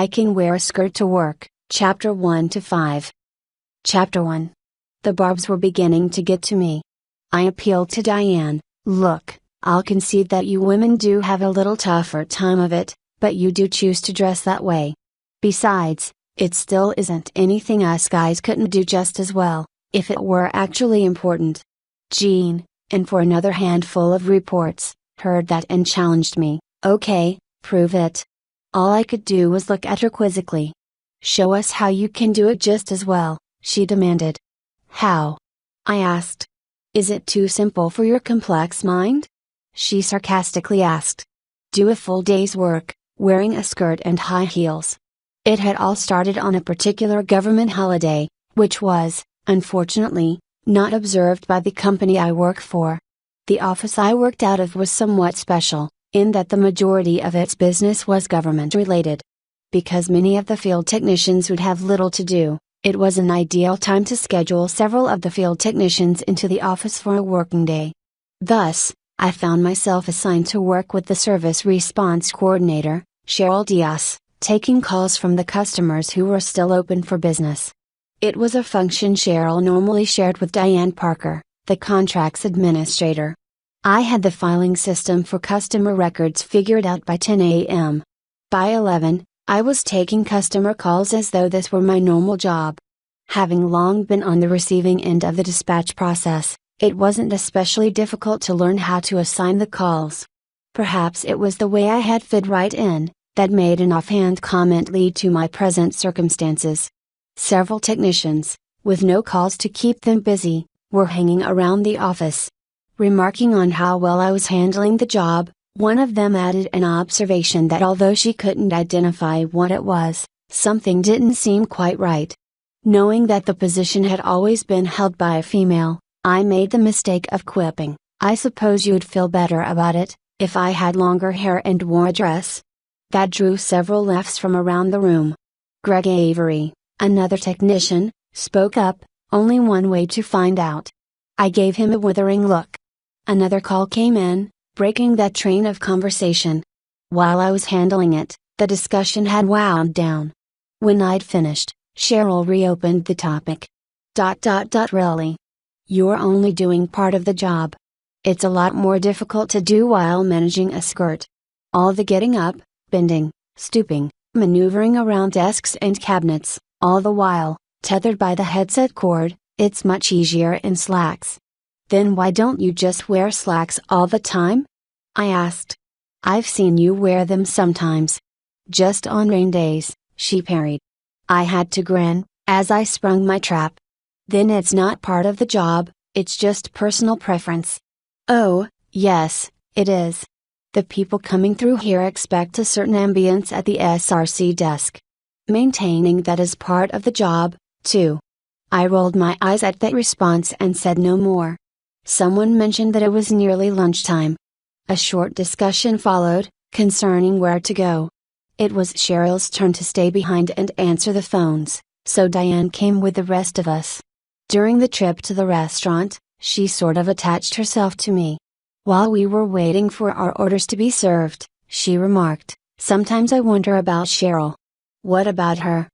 I can wear a skirt to work, Chapter 1 to 5. Chapter 1. The barbs were beginning to get to me. I appealed to Diane, look, I'll concede that you women do have a little tougher time of it, but you do choose to dress that way. Besides, it still isn't anything us guys couldn't do just as well, if it were actually important. Jean, and for another handful of reports, heard that and challenged me, okay, prove it. All I could do was look at her quizzically. Show us how you can do it just as well, she demanded. How? I asked. Is it too simple for your complex mind? She sarcastically asked. Do a full day's work, wearing a skirt and high heels. It had all started on a particular government holiday, which was, unfortunately, not observed by the company I work for. The office I worked out of was somewhat special, in that the majority of its business was government-related. Because many of the field technicians would have little to do, it was an ideal time to schedule several of the field technicians into the office for a working day. Thus, I found myself assigned to work with the service response coordinator, Cheryl Diaz, taking calls from the customers who were still open for business. It was a function Cheryl normally shared with Diane Parker, the contracts administrator. I had the filing system for customer records figured out by 10 a.m. By 11, I was taking customer calls as though this were my normal job. Having long been on the receiving end of the dispatch process, it wasn't especially difficult to learn how to assign the calls. Perhaps it was the way I had fit right in, that made an offhand comment lead to my present circumstances. Several technicians, with no calls to keep them busy, were hanging around the office. Remarking on how well I was handling the job, one of them added an observation that although she couldn't identify what it was, something didn't seem quite right. Knowing that the position had always been held by a female, I made the mistake of quipping, I suppose you'd feel better about it, if I had longer hair and wore a dress? That drew several laughs from around the room. Greg Avery, another technician, spoke up, only one way to find out. I gave him a withering look. Another call came in, breaking that train of conversation. While I was handling it, the discussion had wound down. When I'd finished, Cheryl reopened the topic. Really? You're only doing part of the job. It's a lot more difficult to do while managing a skirt. All the getting up, bending, stooping, maneuvering around desks and cabinets, all the while, tethered by the headset cord, it's much easier in slacks. Then why don't you just wear slacks all the time? I asked. I've seen you wear them sometimes. Just on rain days, she parried. I had to grin, as I sprung my trap. Then it's not part of the job, it's just personal preference. Oh, yes, it is. The people coming through here expect a certain ambience at the SRC desk. Maintaining that is part of the job, too. I rolled my eyes at that response and said no more. Someone mentioned that it was nearly lunchtime. A short discussion followed, concerning where to go. It was Cheryl's turn to stay behind and answer the phones, so Diane came with the rest of us. During the trip to the restaurant, she sort of attached herself to me. While we were waiting for our orders to be served, she remarked, sometimes I wonder about Cheryl. What about her?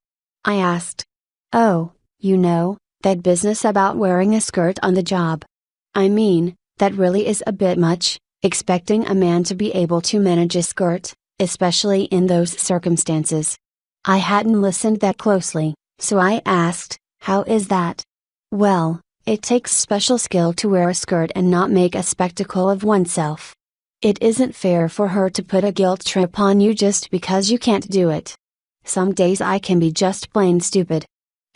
I asked. Oh, you know, that business about wearing a skirt on the job. I mean, that really is a bit much, expecting a man to be able to manage a skirt, especially in those circumstances. I hadn't listened that closely, so I asked, how is that? Well, it takes special skill to wear a skirt and not make a spectacle of oneself. It isn't fair for her to put a guilt trip on you just because you can't do it. Some days I can be just plain stupid.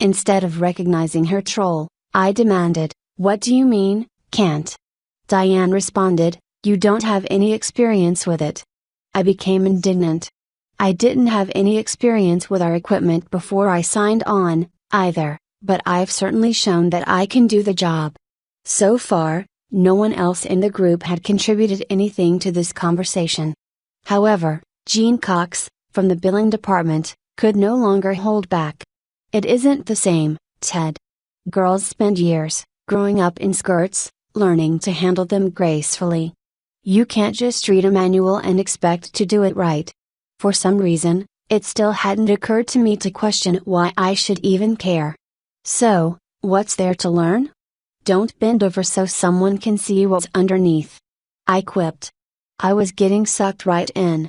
Instead of recognizing her troll, I demanded, what do you mean, can't? Diane responded, you don't have any experience with it. I became indignant. I didn't have any experience with our equipment before I signed on, either, but I've certainly shown that I can do the job. So far, no one else in the group had contributed anything to this conversation. However, Jean Cox, from the billing department, could no longer hold back. It isn't the same, Ted. Girls spend years, growing up in skirts, learning to handle them gracefully. You can't just read a manual and expect to do it right. For some reason, It still hadn't occurred to me to question why I should even care. So, what's there to learn? Don't bend over so someone can see what's underneath, I quipped. I was getting sucked right in.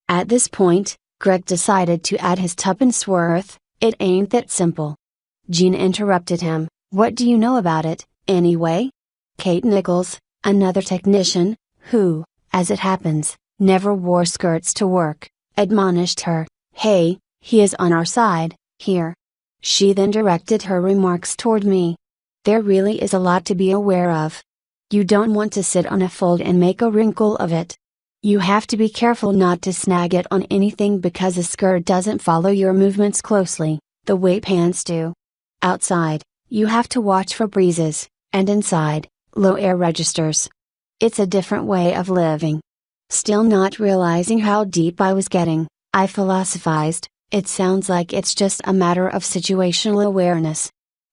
At this point, Greg decided to add his tuppence worth. It ain't that simple. Jean interrupted him. What do you know about it, anyway? Kate Nichols, another technician, who, as it happens, never wore skirts to work, admonished her. Hey, he is on our side, here. She then directed her remarks toward me. There really is a lot to be aware of. You don't want to sit on a fold and make a wrinkle of it. You have to be careful not to snag it on anything because a skirt doesn't follow your movements closely, the way pants do. Outside, you have to watch for breezes, and inside, low air registers. It's a different way of living. Still not realizing how deep I was getting, I philosophized, it sounds like it's just a matter of situational awareness.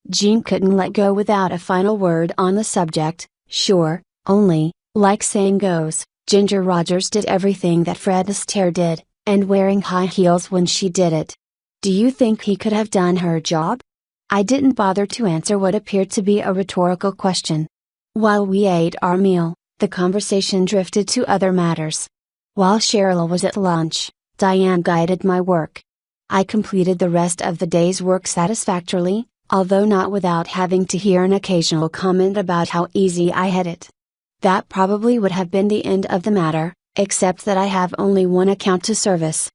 Jean couldn't let go without a final word on the subject. Sure, only, like saying goes, Ginger Rogers did everything that Fred Astaire did, and wearing high heels when she did it. Do you think he could have done her job? I didn't bother to answer what appeared to be a rhetorical question. While we ate our meal, the conversation drifted to other matters. While Cheryl was at lunch, Diane guided my work. I completed the rest of the day's work satisfactorily, although not without having to hear an occasional comment about how easy I had it. That probably would have been the end of the matter, except that I have only one account to service.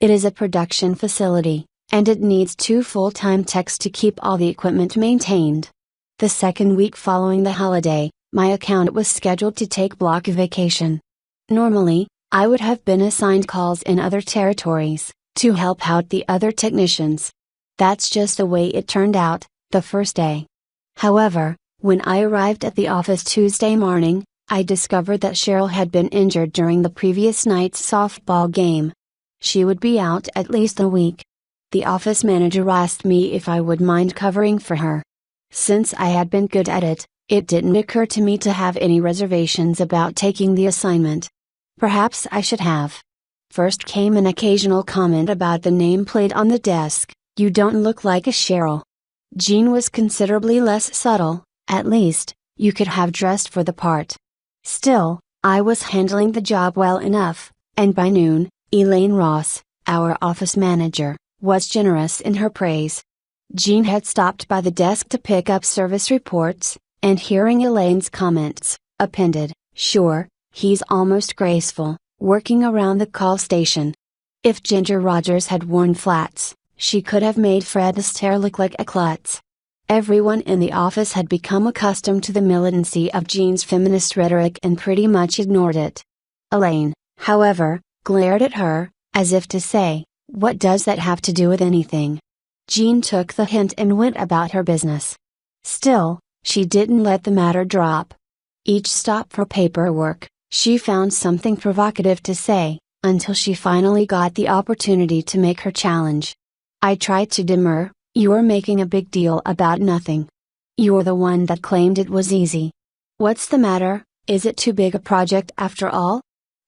It is a production facility, and it needs 2 full-time techs to keep all the equipment maintained. The second week following the holiday, my account was scheduled to take block vacation. Normally, I would have been assigned calls in other territories, to help out the other technicians. That's just the way it turned out, the first day. However, when I arrived at the office Tuesday morning, I discovered that Cheryl had been injured during the previous night's softball game. She would be out at least a week. The office manager asked me if I would mind covering for her. Since I had been good at it, it didn't occur to me to have any reservations about taking the assignment. Perhaps I should have. First came an occasional comment about the nameplate on the desk. You don't look like a Cheryl. Jean was considerably less subtle, at least, you could have dressed for the part. Still, I was handling the job well enough, and by noon, Elaine Ross, our office manager, was generous in her praise. Jean had stopped by the desk to pick up service reports, and hearing Elaine's comments, appended, "Sure, he's almost graceful, working around the call station." If Ginger Rogers had worn flats, she could have made Fred Astaire look like a klutz. Everyone in the office had become accustomed to the militancy of Jean's feminist rhetoric and pretty much ignored it. Elaine, however, glared at her, as if to say, "What does that have to do with anything?" Jean took the hint and went about her business. Still, she didn't let the matter drop. Each stop for paperwork, she found something provocative to say, until she finally got the opportunity to make her challenge. I tried to demur. "You're making a big deal about nothing. You're the one that claimed it was easy. What's the matter, is it too big a project after all?"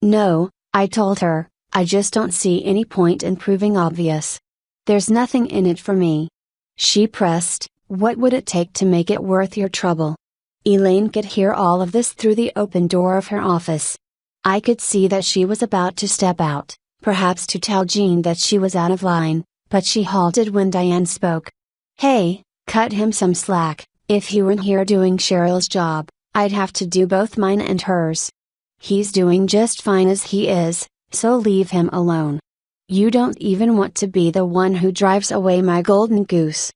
"No," I told her, "I just don't see any point in proving obvious. There's nothing in it for me." She pressed, "What would it take to make it worth your trouble?" Elaine could hear all of this through the open door of her office. I could see that she was about to step out, perhaps to tell Jean that she was out of line. But she halted when Diane spoke. "Hey, cut him some slack. If he weren't here doing Cheryl's job, I'd have to do both mine and hers. He's doing just fine as he is, so leave him alone. You don't even want to be the one who drives away my golden goose."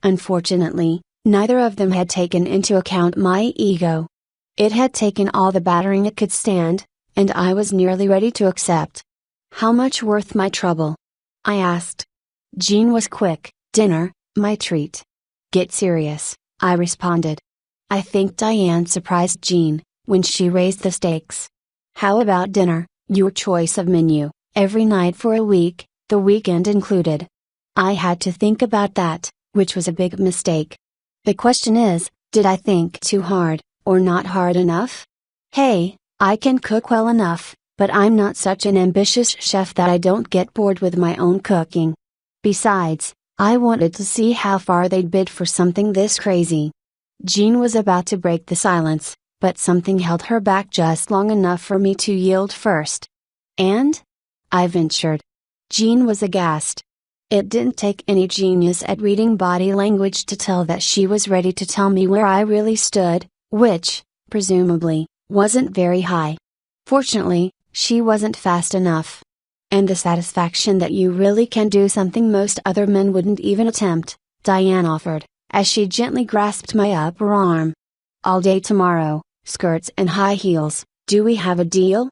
Unfortunately, neither of them had taken into account my ego. It had taken all the battering it could stand, and I was nearly ready to accept. "How much worth my trouble?" I asked. Jean was quick. "Dinner, my treat." "Get serious," I responded. I think Diane surprised Jean, when she raised the stakes. "How about dinner, your choice of menu, every night for a week, the weekend included?" I had to think about that, which was a big mistake. The question is, did I think too hard, or not hard enough? Hey, I can cook well enough, But I'm not such an ambitious chef that I don't get bored with my own cooking. Besides, I wanted to see how far they'd bid for something this crazy. Jean was about to break the silence, but something held her back just long enough for me to yield first. "And?" I ventured. Jean was aghast. It didn't take any genius at reading body language to tell that she was ready to tell me where I really stood, which, presumably, wasn't very high. Fortunately, she wasn't fast enough. "And the satisfaction that you really can do something most other men wouldn't even attempt," Diane offered, as she gently grasped my upper arm. "All day tomorrow, skirts and high heels, do we have a deal?"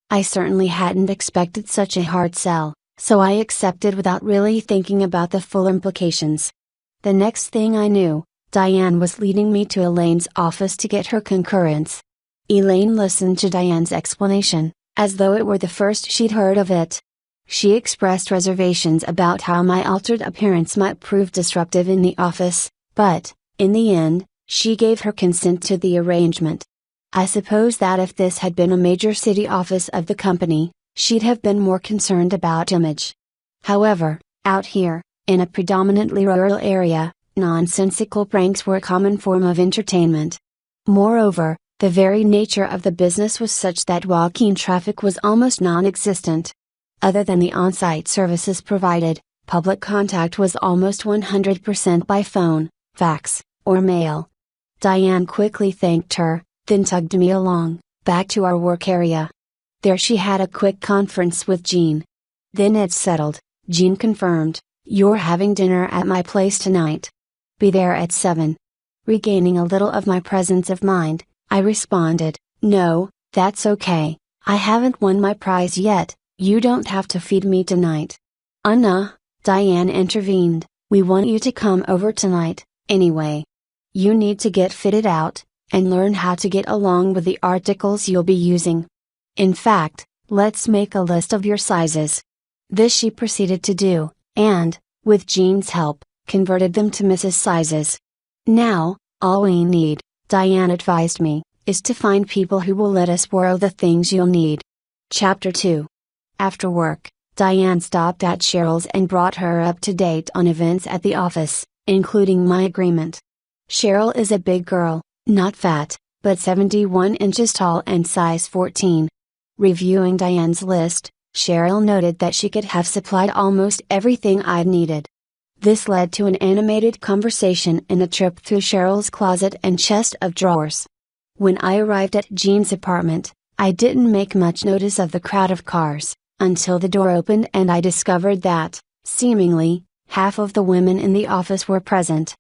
I certainly hadn't expected such a hard sell, so I accepted without really thinking about the full implications. The next thing I knew, Diane was leading me to Elaine's office to get her concurrence. Elaine listened to Diane's explanation, as though it were the first she'd heard of it. She expressed reservations about how my altered appearance might prove disruptive in the office, but, in the end, she gave her consent to the arrangement. I suppose that if this had been a major city office of the company, she'd have been more concerned about image. However, out here, in a predominantly rural area, nonsensical pranks were a common form of entertainment. Moreover, the very nature of the business was such that walk-in traffic was almost non-existent. Other than the on-site services provided, public contact was almost 100% by phone, fax, or mail. Diane quickly thanked her, then tugged me along, back to our work area. There she had a quick conference with Jean. "Then it's settled," Jean confirmed, "you're having dinner at my place tonight. Be there at 7. Regaining a little of my presence of mind, I responded, "No, that's okay, I haven't won my prize yet, you don't have to feed me tonight." "Nah," Diane intervened, "we want you to come over tonight, anyway. You need to get fitted out, and learn how to get along with the articles you'll be using. In fact, let's make a list of your sizes." This she proceeded to do, and, with Jean's help, converted them to Mrs. sizes. "Now, all we need," Diane advised me, "is to find people who will let us borrow the things you'll need." Chapter 2. After work, Diane stopped at Cheryl's and brought her up to date on events at the office, including my agreement. Cheryl is a big girl, not fat, but 71 inches tall and size 14. Reviewing Diane's list, Cheryl noted that she could have supplied almost everything I'd needed. This led to an animated conversation and a trip through Cheryl's closet and chest of drawers. When I arrived at Jean's apartment, I didn't make much notice of the crowd of cars, until the door opened and I discovered that, seemingly, half of the women in the office were present.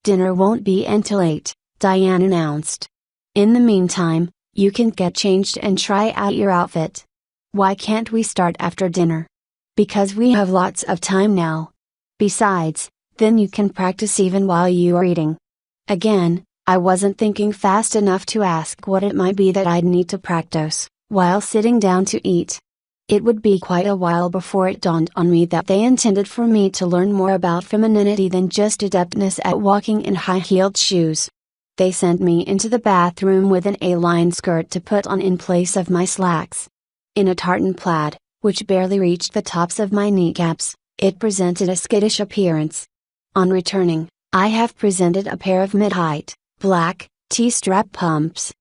"Dinner won't be until 8, Diane announced. "In the meantime, you can get changed and try out your outfit." "Why can't we start after dinner?" "Because we have lots of time now. Besides, then you can practice even while you are eating." Again, I wasn't thinking fast enough to ask what it might be that I'd need to practice, while sitting down to eat. It would be quite a while before it dawned on me that they intended for me to learn more about femininity than just adeptness at walking in high-heeled shoes. They sent me into the bathroom with an A-line skirt to put on in place of my slacks. In a tartan plaid, which barely reached the tops of my kneecaps, it presented a skittish appearance. On returning, I have presented a pair of mid-height, black, T-strap pumps.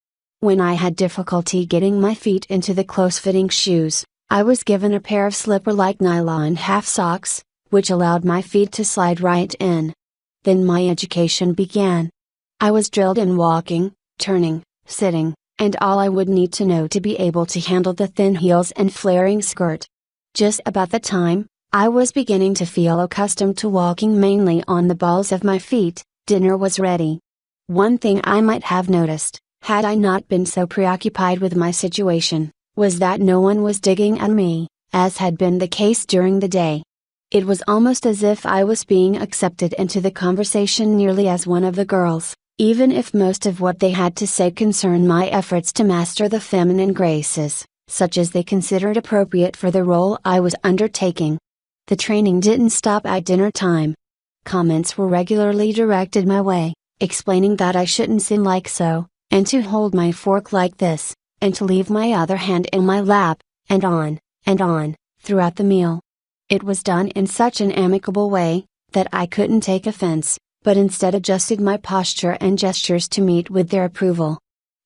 When I had difficulty getting my feet into the close-fitting shoes, I was given a pair of slipper-like nylon half socks, which allowed my feet to slide right in. Then my education began. I was drilled in walking, turning, sitting, and all I would need to know to be able to handle the thin heels and flaring skirt. Just about the time I was beginning to feel accustomed to walking mainly on the balls of my feet, dinner was ready. One thing I might have noticed, had I not been so preoccupied with my situation, was that no one was digging at me, as had been the case during the day. It was almost as if I was being accepted into the conversation nearly as one of the girls, even if most of what they had to say concerned my efforts to master the feminine graces, such as they considered appropriate for the role I was undertaking. The training didn't stop at dinner time. Comments were regularly directed my way, explaining that I shouldn't sit like so, and to hold my fork like this, and to leave my other hand in my lap, and on, throughout the meal. It was done in such an amicable way, that I couldn't take offense, but instead adjusted my posture and gestures to meet with their approval.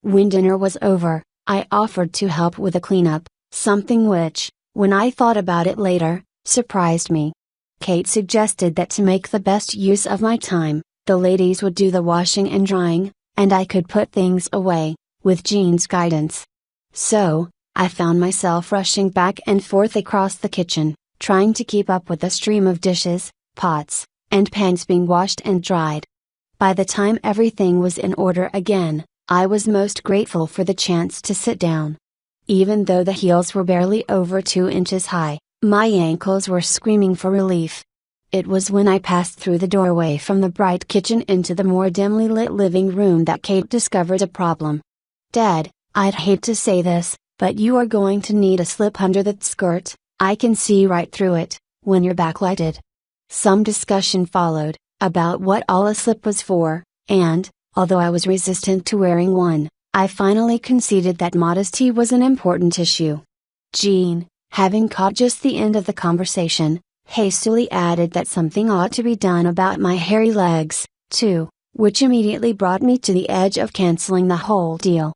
When dinner was over, I offered to help with the cleanup, something which, when I thought about it later, surprised me. Kate suggested that to make the best use of my time, the ladies would do the washing and drying, and I could put things away, with Jean's guidance. So, I found myself rushing back and forth across the kitchen, trying to keep up with the stream of dishes, pots, and pans being washed and dried. By the time everything was in order again, I was most grateful for the chance to sit down. Even though the heels were barely over 2 inches high, my ankles were screaming for relief. It was when I passed through the doorway from the bright kitchen into the more dimly lit living room that Kate discovered a problem. "Dad, I'd hate to say this, but you are going to need a slip under that skirt. I can see right through it, when you're backlighted." Some discussion followed, about what all a slip was for, and, although I was resistant to wearing one, I finally conceded that modesty was an important issue. Jean, having caught just the end of the conversation, hastily added that something ought to be done about my hairy legs, too, which immediately brought me to the edge of canceling the whole deal.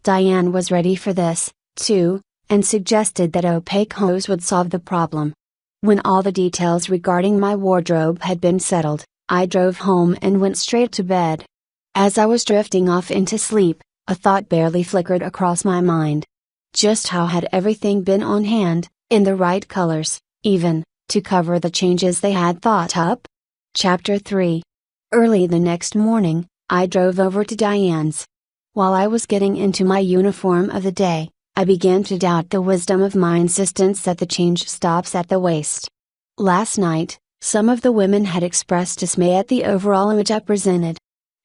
Diane was ready for this, too, and suggested that opaque hose would solve the problem. When all the details regarding my wardrobe had been settled, I drove home and went straight to bed. As I was drifting off into sleep, a thought barely flickered across my mind. Just how had everything been on hand, in the right colors, even, to cover the changes they had thought up? Chapter 3. Early the next morning, I drove over to Diane's. While I was getting into my uniform of the day, I began to doubt the wisdom of my insistence that the change stops at the waist. Last night, some of the women had expressed dismay at the overall image I presented.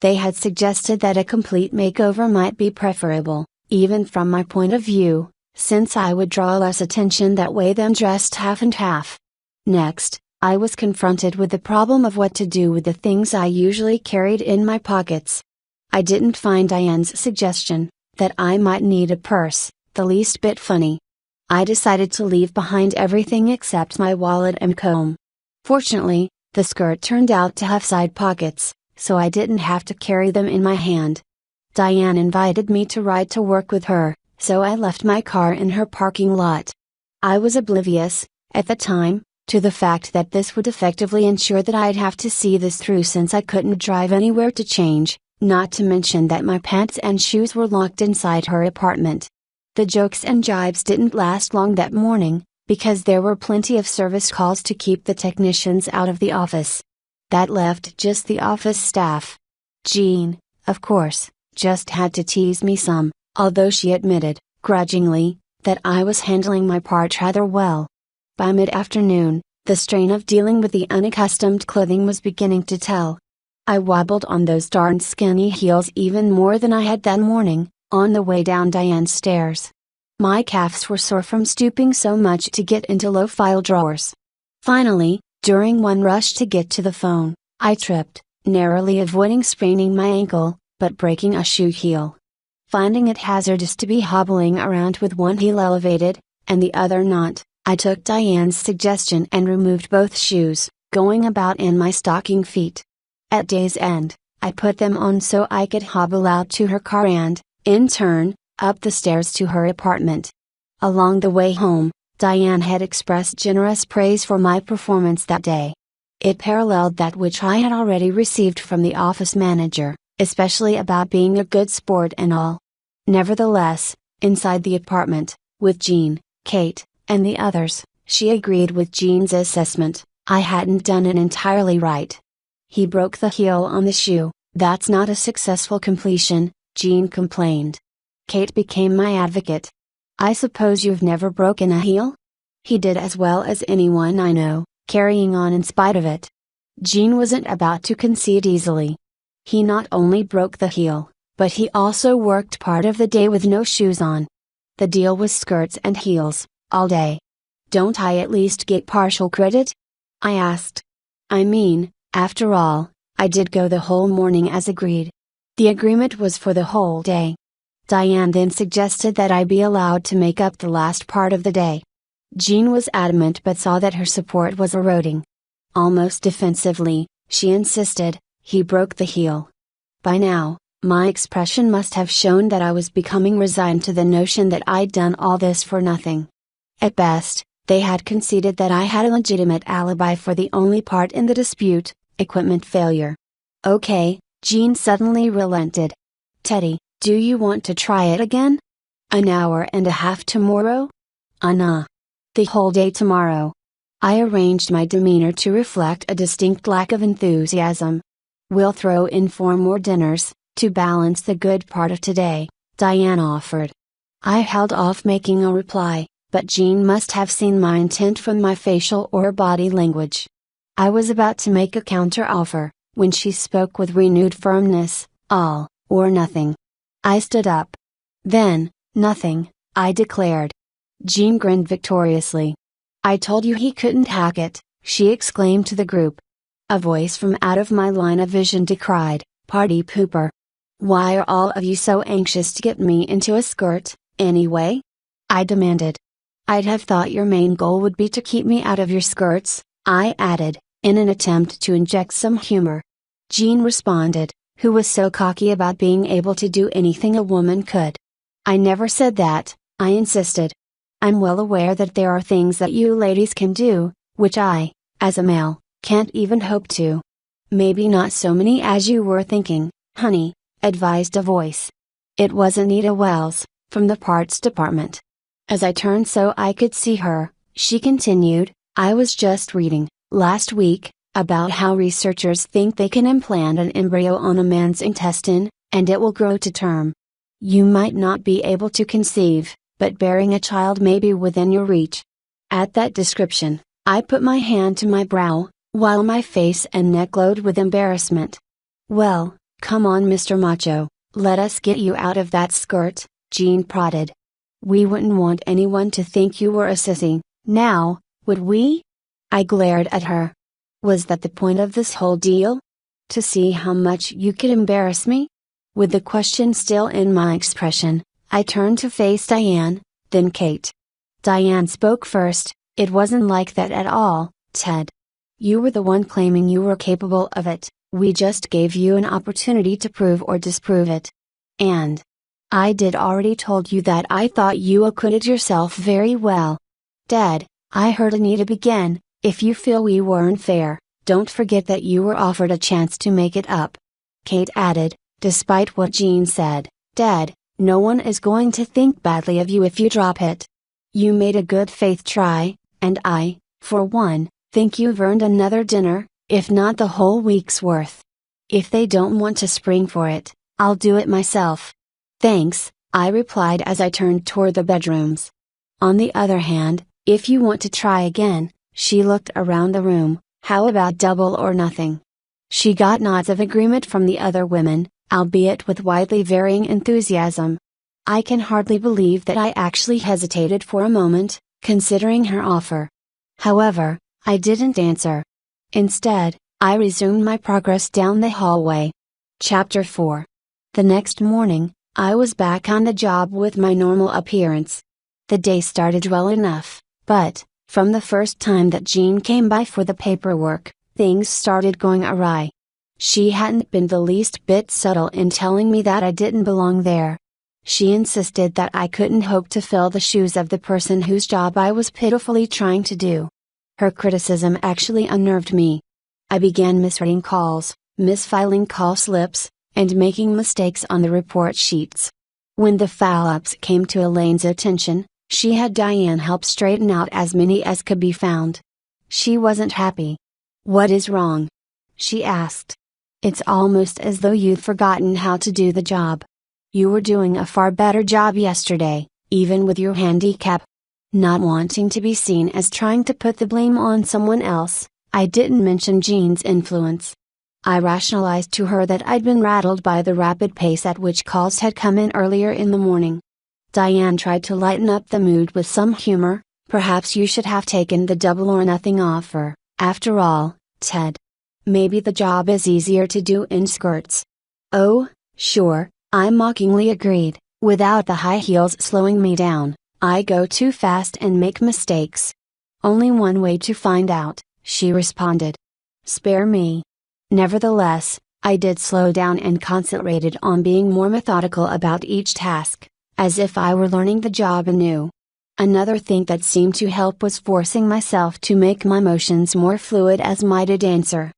They had suggested that a complete makeover might be preferable, even from my point of view, since I would draw less attention that way than dressed half and half. Next, I was confronted with the problem of what to do with the things I usually carried in my pockets. I didn't find Diane's suggestion, that I might need a purse, the least bit funny. I decided to leave behind everything except my wallet and comb. Fortunately, the skirt turned out to have side pockets, so I didn't have to carry them in my hand. Diane invited me to ride to work with her, so I left my car in her parking lot. I was oblivious, at the time, to the fact that this would effectively ensure that I'd have to see this through since I couldn't drive anywhere to change, not to mention that my pants and shoes were locked inside her apartment. The jokes and jibes didn't last long that morning, because there were plenty of service calls to keep the technicians out of the office. That left just the office staff. Jean, of course, just had to tease me some, although she admitted, grudgingly, that I was handling my part rather well. By mid-afternoon, the strain of dealing with the unaccustomed clothing was beginning to tell. I wobbled on those darn skinny heels even more than I had that morning, on the way down Diane's stairs. My calves were sore from stooping so much to get into low-file drawers. Finally, during one rush to get to the phone, I tripped, narrowly avoiding spraining my ankle, but breaking a shoe heel. Finding it hazardous to be hobbling around with one heel elevated, and the other not, I took Diane's suggestion and removed both shoes, going about in my stocking feet. At day's end, I put them on so I could hobble out to her car and, in turn, up the stairs to her apartment. Along the way home, Diane had expressed generous praise for my performance that day. It paralleled that which I had already received from the office manager, especially about being a good sport and all. Nevertheless, inside the apartment, with Jean, Kate, and the others, she agreed with Jean's assessment. I hadn't done it entirely right. He broke the heel on the shoe, that's not a successful completion, Jean complained. Kate became my advocate. I suppose you've never broken a heel? He did as well as anyone I know, carrying on in spite of it. Jean wasn't about to concede easily. He not only broke the heel, but he also worked part of the day with no shoes on. The deal was skirts and heels, all day. Don't I at least get partial credit? I asked. I mean, after all, I did go the whole morning as agreed. The agreement was for the whole day. Diane then suggested that I be allowed to make up the last part of the day. Jean was adamant but saw that her support was eroding. Almost defensively, she insisted, he broke the heel. By now, my expression must have shown that I was becoming resigned to the notion that I'd done all this for nothing. At best, they had conceded that I had a legitimate alibi for the only part in the dispute, equipment failure. Okay, Jean suddenly relented. Teddy, do you want to try it again? An hour and a half tomorrow? Nah. The whole day tomorrow. I arranged my demeanor to reflect a distinct lack of enthusiasm. We'll throw in 4 more dinners, to balance the good part of today, Diane offered. I held off making a reply, but Jean must have seen my intent from my facial or body language. I was about to make a counter-offer, when she spoke with renewed firmness, all, or nothing. I stood up. Then, nothing, I declared. Jean grinned victoriously. I told you he couldn't hack it, she exclaimed to the group. A voice from out of my line of vision decried, party pooper. Why are all of you so anxious to get me into a skirt, anyway? I demanded. I'd have thought your main goal would be to keep me out of your skirts, I added, in an attempt to inject some humor. Jean responded, who was so cocky about being able to do anything a woman could. I never said that, I insisted. I'm well aware that there are things that you ladies can do, which I, as a male, can't even hope to. Maybe not so many as you were thinking, honey, advised a voice. It was Anita Wells, from the parts department. As I turned so I could see her, she continued, I was just reading, last week, about how researchers think they can implant an embryo on a man's intestine, and it will grow to term. You might not be able to conceive, but bearing a child may be within your reach. At that description, I put my hand to my brow, while my face and neck glowed with embarrassment. Well, come on Mr. Macho, let us get you out of that skirt, Jean prodded. We wouldn't want anyone to think you were a sissy, now, would we? I glared at her. Was that the point of this whole deal? To see how much you could embarrass me? With the question still in my expression, I turned to face Diane, then Kate. Diane spoke first. It wasn't like that at all, Ted. You were the one claiming you were capable of it, we just gave you an opportunity to prove or disprove it. And I did already told you that I thought you acquitted yourself very well. Dad, I heard Anita begin, if you feel we weren't fair, don't forget that you were offered a chance to make it up. Kate added, despite what Jean said, Dad, no one is going to think badly of you if you drop it. You made a good faith try, and I, for one, think you've earned another dinner, if not the whole week's worth. If they don't want to spring for it, I'll do it myself. Thanks, I replied as I turned toward the bedrooms. On the other hand, if you want to try again, she looked around the room, how about double or nothing? She got nods of agreement from the other women, albeit with widely varying enthusiasm. I can hardly believe that I actually hesitated for a moment, considering her offer. However, I didn't answer. Instead, I resumed my progress down the hallway. Chapter 4. The next morning, I was back on the job with my normal appearance. The day started well enough, but, from the first time that Jean came by for the paperwork, things started going awry. She hadn't been the least bit subtle in telling me that I didn't belong there. She insisted that I couldn't hope to fill the shoes of the person whose job I was pitifully trying to do. Her criticism actually unnerved me. I began misreading calls, misfiling call slips, and making mistakes on the report sheets. When the foul-ups came to Elaine's attention, she had Diane help straighten out as many as could be found. She wasn't happy. What is wrong? She asked. It's almost as though you'd forgotten how to do the job. You were doing a far better job yesterday, even with your handicap. Not wanting to be seen as trying to put the blame on someone else, I didn't mention Jean's influence. I rationalized to her that I'd been rattled by the rapid pace at which calls had come in earlier in the morning. Diane tried to lighten up the mood with some humor. Perhaps you should have taken the double or nothing offer, after all, Ted. Maybe the job is easier to do in skirts. Oh, sure, I mockingly agreed, Without the high heels slowing me down, I go too fast and make mistakes. Only one way to find out, she responded. Spare me. Nevertheless, I did slow down and concentrated on being more methodical about each task, as if I were learning the job anew. Another thing that seemed to help was forcing myself to make my motions more fluid as a dancer.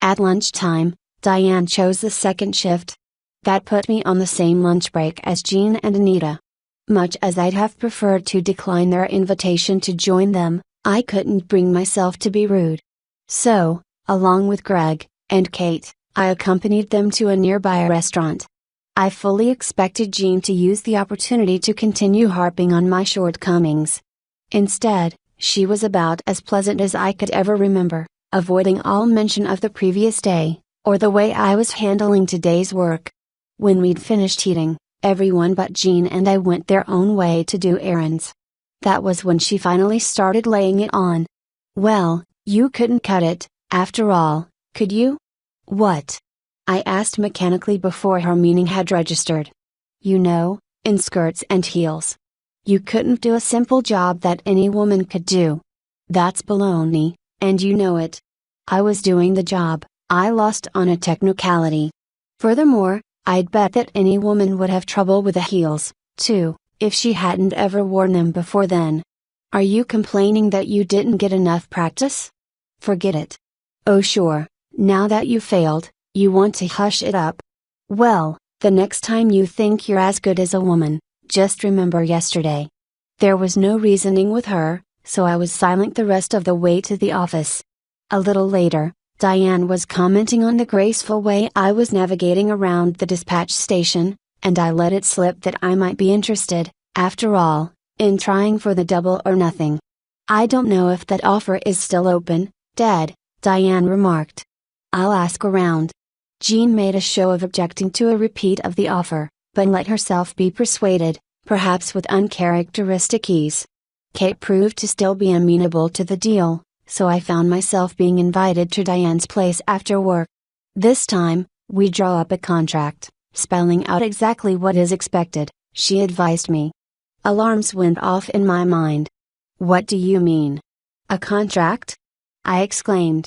At lunchtime, Diane chose the second shift. That put me on the same lunch break as Jean and Anita. Much as I'd have preferred to decline their invitation to join them, I couldn't bring myself to be rude. So, along with Greg and Kate, I accompanied them to a nearby restaurant. I fully expected Jean to use the opportunity to continue harping on my shortcomings. Instead, she was about as pleasant as I could ever remember, avoiding all mention of the previous day, or the way I was handling today's work. When we'd finished eating, everyone but Jean and I went their own way to do errands. That was when she finally started laying it on. Well, you couldn't cut it, after all, could you? What? I asked mechanically before her meaning had registered. You know, in skirts and heels. You couldn't do a simple job that any woman could do. That's baloney, and you know it. I was doing the job, I lost on a technicality. Furthermore, I'd bet that any woman would have trouble with the heels, too, if she hadn't ever worn them before then. Are you complaining that you didn't get enough practice? Forget it. Oh sure, now that you failed, you want to hush it up. Well, the next time you think you're as good as a woman, just remember yesterday. There was no reasoning with her, so I was silent the rest of the way to the office. A little later, Diane was commenting on the graceful way I was navigating around the dispatch station, and I let it slip that I might be interested, after all, in trying for the double or nothing. I don't know if that offer is still open, Dad, Diane remarked. I'll ask around. Jean made a show of objecting to a repeat of the offer, but let herself be persuaded, perhaps with uncharacteristic ease. Kate proved to still be amenable to the deal, so I found myself being invited to Diane's place after work. This time, we draw up a contract, spelling out exactly what is expected, she advised me. Alarms went off in my mind. What do you mean? A contract? I exclaimed.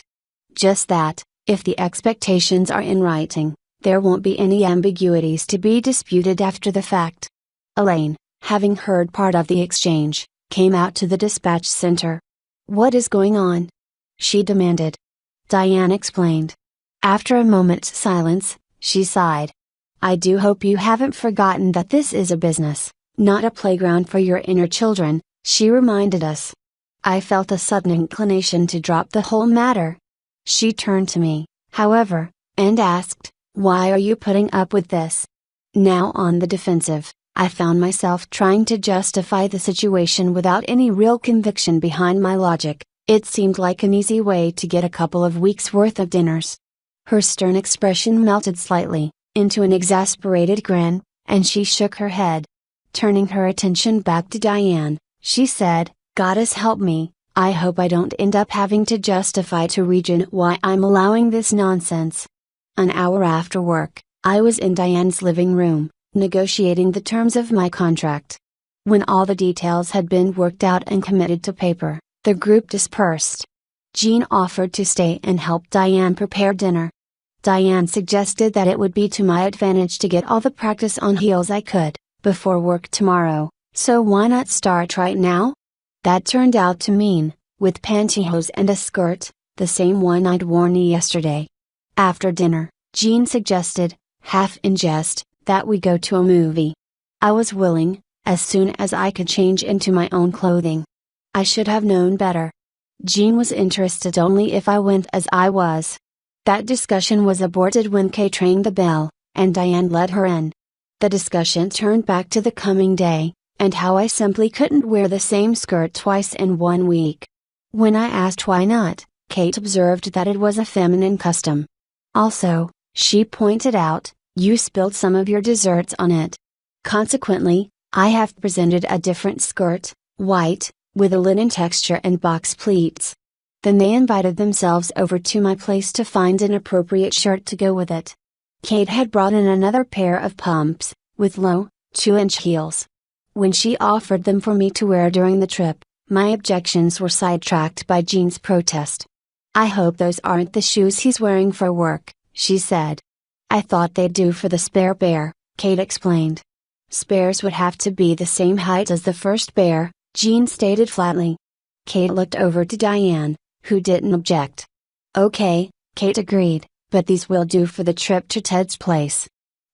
Just that. If the expectations are in writing, there won't be any ambiguities to be disputed after the fact. Elaine, having heard part of the exchange, came out to the dispatch center. What is going on? She demanded. Diane explained. After a moment's silence, she sighed. I do hope you haven't forgotten that this is a business, not a playground for your inner children, she reminded us. I felt a sudden inclination to drop the whole matter. She turned to me, however, and asked, why are you putting up with this? Now on the defensive, I found myself trying to justify the situation without any real conviction behind my logic. It seemed like an easy way to get a couple of weeks' worth of dinners. Her stern expression melted slightly, into an exasperated grin, and she shook her head. Turning her attention back to Diane, she said, Goddess help me, I hope I don't end up having to justify to Regent why I'm allowing this nonsense. An hour after work, I was in Diane's living room, negotiating the terms of my contract. When all the details had been worked out and committed to paper, the group dispersed. Jean offered to stay and help Diane prepare dinner. Diane suggested that it would be to my advantage to get all the practice on heels I could, before work tomorrow, so why not start right now? That turned out to mean, with pantyhose and a skirt, the same one I'd worn yesterday. After dinner, Jean suggested, half in jest, that we go to a movie. I was willing, as soon as I could change into my own clothing. I should have known better. Jean was interested only if I went as I was. That discussion was aborted when Kate rang the bell, and Diane led her in. The discussion turned back to the coming day, and how I simply couldn't wear the same skirt twice in 1 week. When I asked why not, Kate observed that it was a feminine custom. Also, she pointed out, you spilled some of your desserts on it. Consequently, I have presented a different skirt, white, with a linen texture and box pleats. Then they invited themselves over to my place to find an appropriate shirt to go with it. Kate had brought in another pair of pumps, with low, 2-inch heels. When she offered them for me to wear during the trip, my objections were sidetracked by Jean's protest. "I hope those aren't the shoes he's wearing for work," she said. "I thought they'd do for the spare pair," Kate explained. "Spares would have to be the same height as the first pair," Jean stated flatly. Kate looked over to Diane, who didn't object. "Okay," Kate agreed, "but these will do for the trip to Ted's place."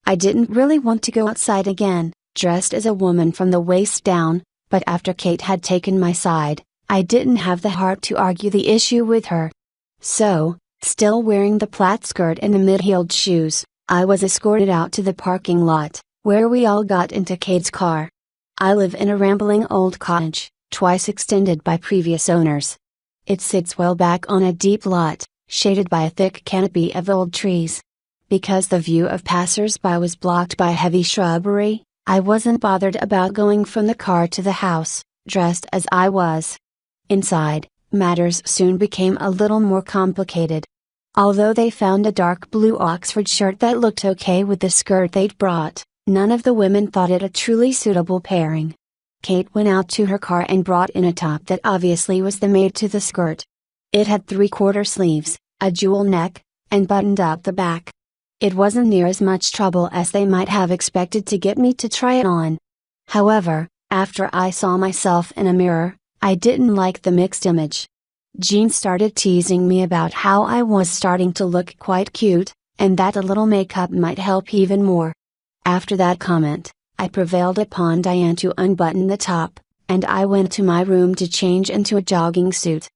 I didn't really want to go outside again, dressed as a woman from the waist down, but after Kate had taken my side, I didn't have the heart to argue the issue with her. So, still wearing the plaid skirt and the mid-heeled shoes, I was escorted out to the parking lot, where we all got into Kate's car. I live in a rambling old cottage, twice extended by previous owners. It sits well back on a deep lot, shaded by a thick canopy of old trees. Because the view of passers-by was blocked by heavy shrubbery, I wasn't bothered about going from the car to the house, dressed as I was. Inside, matters soon became a little more complicated. Although they found a dark blue Oxford shirt that looked okay with the skirt they'd brought, none of the women thought it a truly suitable pairing. Kate went out to her car and brought in a top that obviously was the mate to the skirt. It had 3/4 sleeves, a jewel neck, and buttoned up the back. It wasn't near as much trouble as they might have expected to get me to try it on. However, after I saw myself in a mirror, I didn't like the mixed image. Jean started teasing me about how I was starting to look quite cute, and that a little makeup might help even more. After that comment, I prevailed upon Diane to unbutton the top, and I went to my room to change into a jogging suit.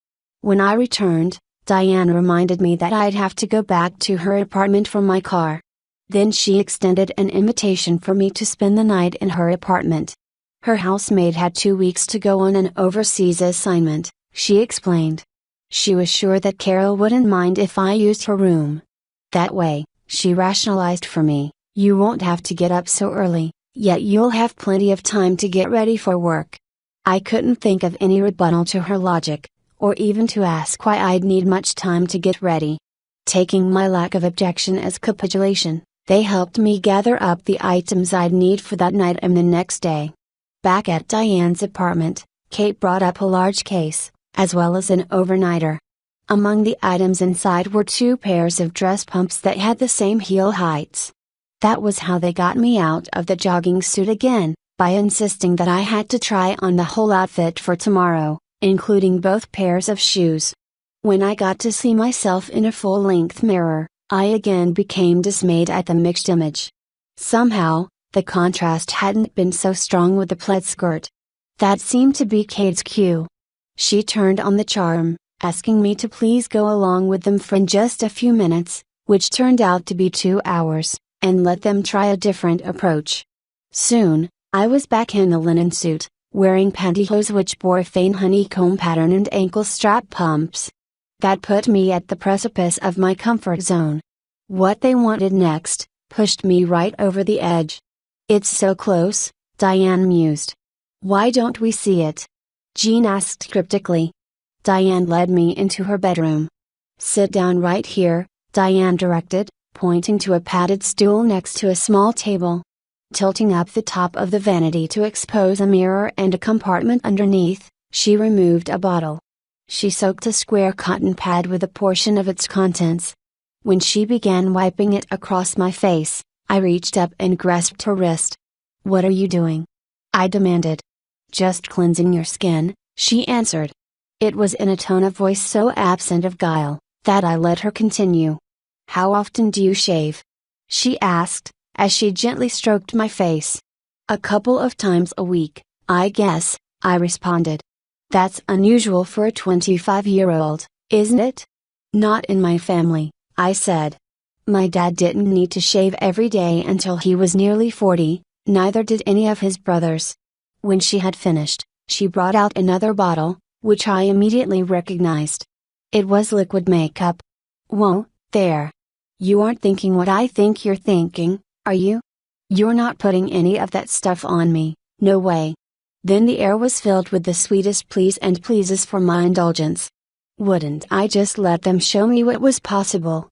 When I returned, Diane reminded me that I'd have to go back to her apartment for my car. Then she extended an invitation for me to spend the night in her apartment. Her housemaid had 2 weeks to go on an overseas assignment, she explained. She was sure that Carol wouldn't mind if I used her room. That way, she rationalized for me, you won't have to get up so early, yet you'll have plenty of time to get ready for work. I couldn't think of any rebuttal to her logic, or even to ask why I'd need much time to get ready. Taking my lack of objection as capitulation, they helped me gather up the items I'd need for that night and the next day. Back at Diane's apartment, Kate brought up a large case, as well as an overnighter. Among the items inside were 2 pairs of dress pumps that had the same heel heights. That was how they got me out of the jogging suit again, by insisting that I had to try on the whole outfit for tomorrow, including both pairs of shoes. When I got to see myself in a full-length mirror, I again became dismayed at the mixed image. Somehow, the contrast hadn't been so strong with the plaid skirt. That seemed to be Kate's cue. She turned on the charm, asking me to please go along with them for just a few minutes, which turned out to be 2 hours, and let them try a different approach. Soon, I was back in the linen suit, wearing pantyhose which bore a faint honeycomb pattern and ankle strap pumps. That put me at the precipice of my comfort zone. What they wanted next, pushed me right over the edge. It's so close, Diane mused. Why don't we see it? Jean asked cryptically. Diane led me into her bedroom. Sit down right here, Diane directed, pointing to a padded stool next to a small table. Tilting up the top of the vanity to expose a mirror and a compartment underneath, she removed a bottle. She soaked a square cotton pad with a portion of its contents. When she began wiping it across my face, I reached up and grasped her wrist. What are you doing? I demanded. Just cleansing your skin, she answered. It was in a tone of voice so absent of guile, that I let her continue. How often do you shave? She asked, as she gently stroked my face. A couple of times a week, I guess, I responded. That's unusual for a 25-year-old, isn't it? Not in my family, I said. My dad didn't need to shave every day until he was nearly 40, neither did any of his brothers. When she had finished, she brought out another bottle, which I immediately recognized. It was liquid makeup. Whoa, there. You aren't thinking what I think you're thinking, are you? You're not putting any of that stuff on me, no way. Then the air was filled with the sweetest pleas and pleases for my indulgence. Wouldn't I just let them show me what was possible?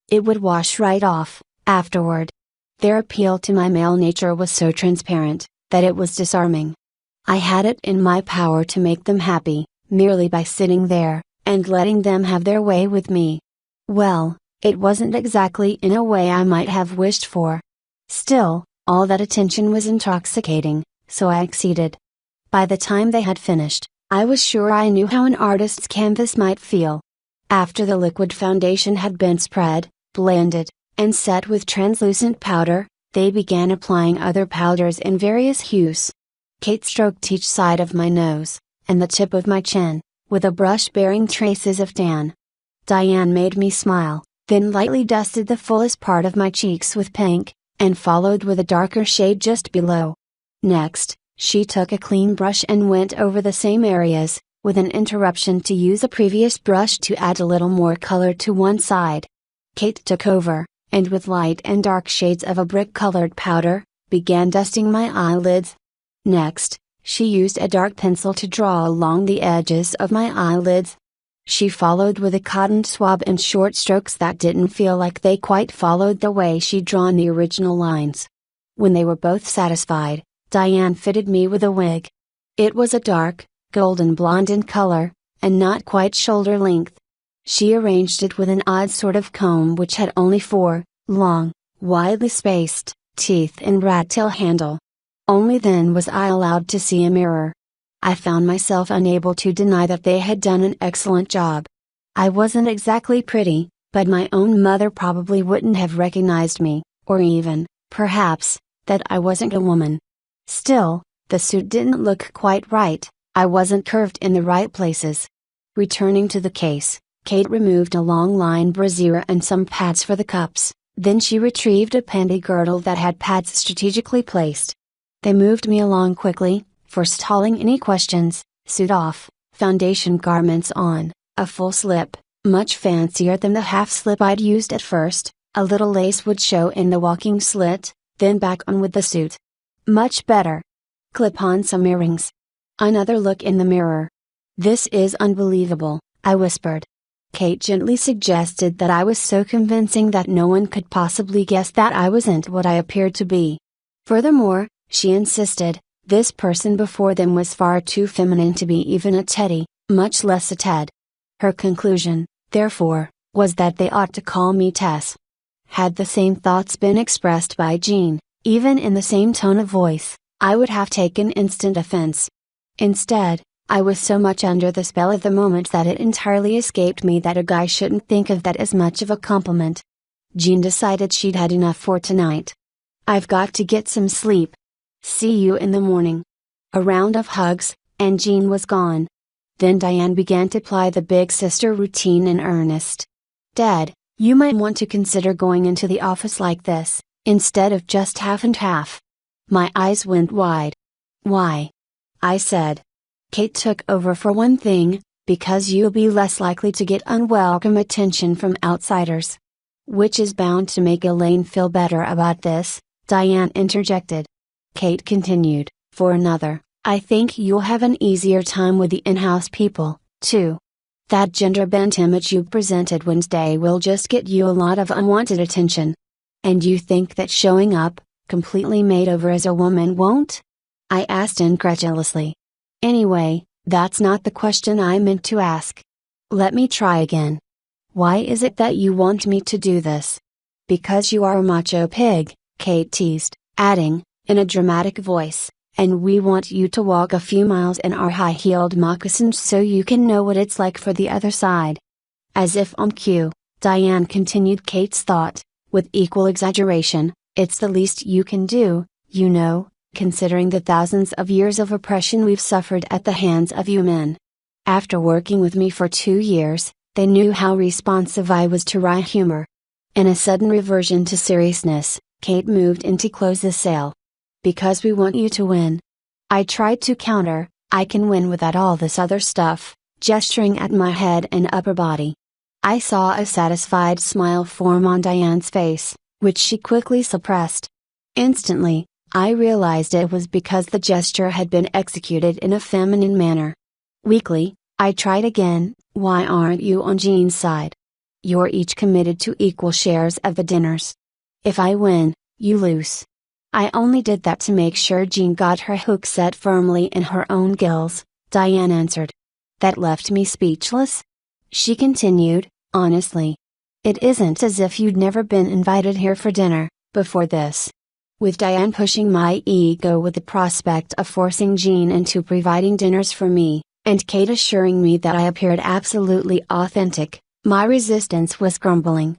It would wash right off, afterward. Their appeal to my male nature was so transparent, that it was disarming. I had it in my power to make them happy, merely by sitting there, and letting them have their way with me. Well, it wasn't exactly in a way I might have wished for. Still, all that attention was intoxicating, so I acceded. By the time they had finished, I was sure I knew how an artist's canvas might feel. After the liquid foundation had been spread, blended, and set with translucent powder, they began applying other powders in various hues. Kate stroked each side of my nose, and the tip of my chin, with a brush bearing traces of tan. Diane made me smile, then lightly dusted the fullest part of my cheeks with pink, and followed with a darker shade just below. Next, she took a clean brush and went over the same areas, with an interruption to use a previous brush to add a little more color to one side. Kate took over, and with light and dark shades of a brick-colored powder, began dusting my eyelids. Next, she used a dark pencil to draw along the edges of my eyelids. She followed with a cotton swab and short strokes that didn't feel like they quite followed the way she'd drawn the original lines. When they were both satisfied, Diane fitted me with a wig. It was a dark, golden blonde in color, and not quite shoulder length. She arranged it with an odd sort of comb which had only 4, long, widely spaced, teeth and rat-tail handle. Only then was I allowed to see a mirror. I found myself unable to deny that they had done an excellent job. I wasn't exactly pretty, but my own mother probably wouldn't have recognized me, or even, perhaps, that I wasn't a woman. Still, the suit didn't look quite right. I wasn't curved in the right places. Returning to the case, Kate removed a long line brassiere and some pads for the cups, then she retrieved a panty girdle that had pads strategically placed. They moved me along quickly, forestalling any questions, suit off, foundation garments on, a full slip, much fancier than the half slip I'd used at first, a little lace would show in the walking slit, then back on with the suit. Much better. Clip on some earrings. Another look in the mirror. This is unbelievable, I whispered. Kate gently suggested that I was so convincing that no one could possibly guess that I wasn't what I appeared to be. Furthermore, she insisted, this person before them was far too feminine to be even a teddy, much less a Ted. Her conclusion, therefore, was that they ought to call me Tess. Had the same thoughts been expressed by Jean, even in the same tone of voice, I would have taken instant offense. Instead, I was so much under the spell of the moment that it entirely escaped me that a guy shouldn't think of that as much of a compliment. Jean decided she'd had enough for tonight. I've got to get some sleep. See you in the morning. A round of hugs, and Jean was gone. Then Diane began to ply the big sister routine in earnest. Dad, you might want to consider going into the office like this, instead of just half and half. My eyes went wide. Why? I said. Kate took over for one thing, because you'll be less likely to get unwelcome attention from outsiders. Which is bound to make Elaine feel better about this, Diane interjected. Kate continued, for another, I think you'll have an easier time with the in-house people, too. That gender-bent image you presented Wednesday will just get you a lot of unwanted attention. And you think that showing up, completely made over as a woman won't? I asked incredulously. Anyway, that's not the question I meant to ask. Let me try again. Why is it that you want me to do this? Because you are a macho pig, Kate teased, adding, in a dramatic voice, and we want you to walk a few miles in our high-heeled moccasins so you can know what it's like for the other side. As if on cue, Diane continued Kate's thought, with equal exaggeration, it's the least you can do, you know, considering the thousands of years of oppression we've suffered at the hands of you men. After working with me for 2 years, they knew how responsive I was to wry humor. In a sudden reversion to seriousness, Kate moved in to close the sale. Because we want you to win. I tried to counter, I can win without all this other stuff, gesturing at my head and upper body. I saw a satisfied smile form on Diane's face, which she quickly suppressed. Instantly, I realized it was because the gesture had been executed in a feminine manner. Weakly, I tried again, why aren't you on Jean's side? You're each committed to equal shares of the dinners. If I win, You loose. I only did that to make sure Jean got her hook set firmly in her own gills, Diane answered. That left me speechless. She continued, honestly. It isn't as if you'd never been invited here for dinner, before this. With Diane pushing my ego with the prospect of forcing Jean into providing dinners for me, and Kate assuring me that I appeared absolutely authentic, my resistance was grumbling.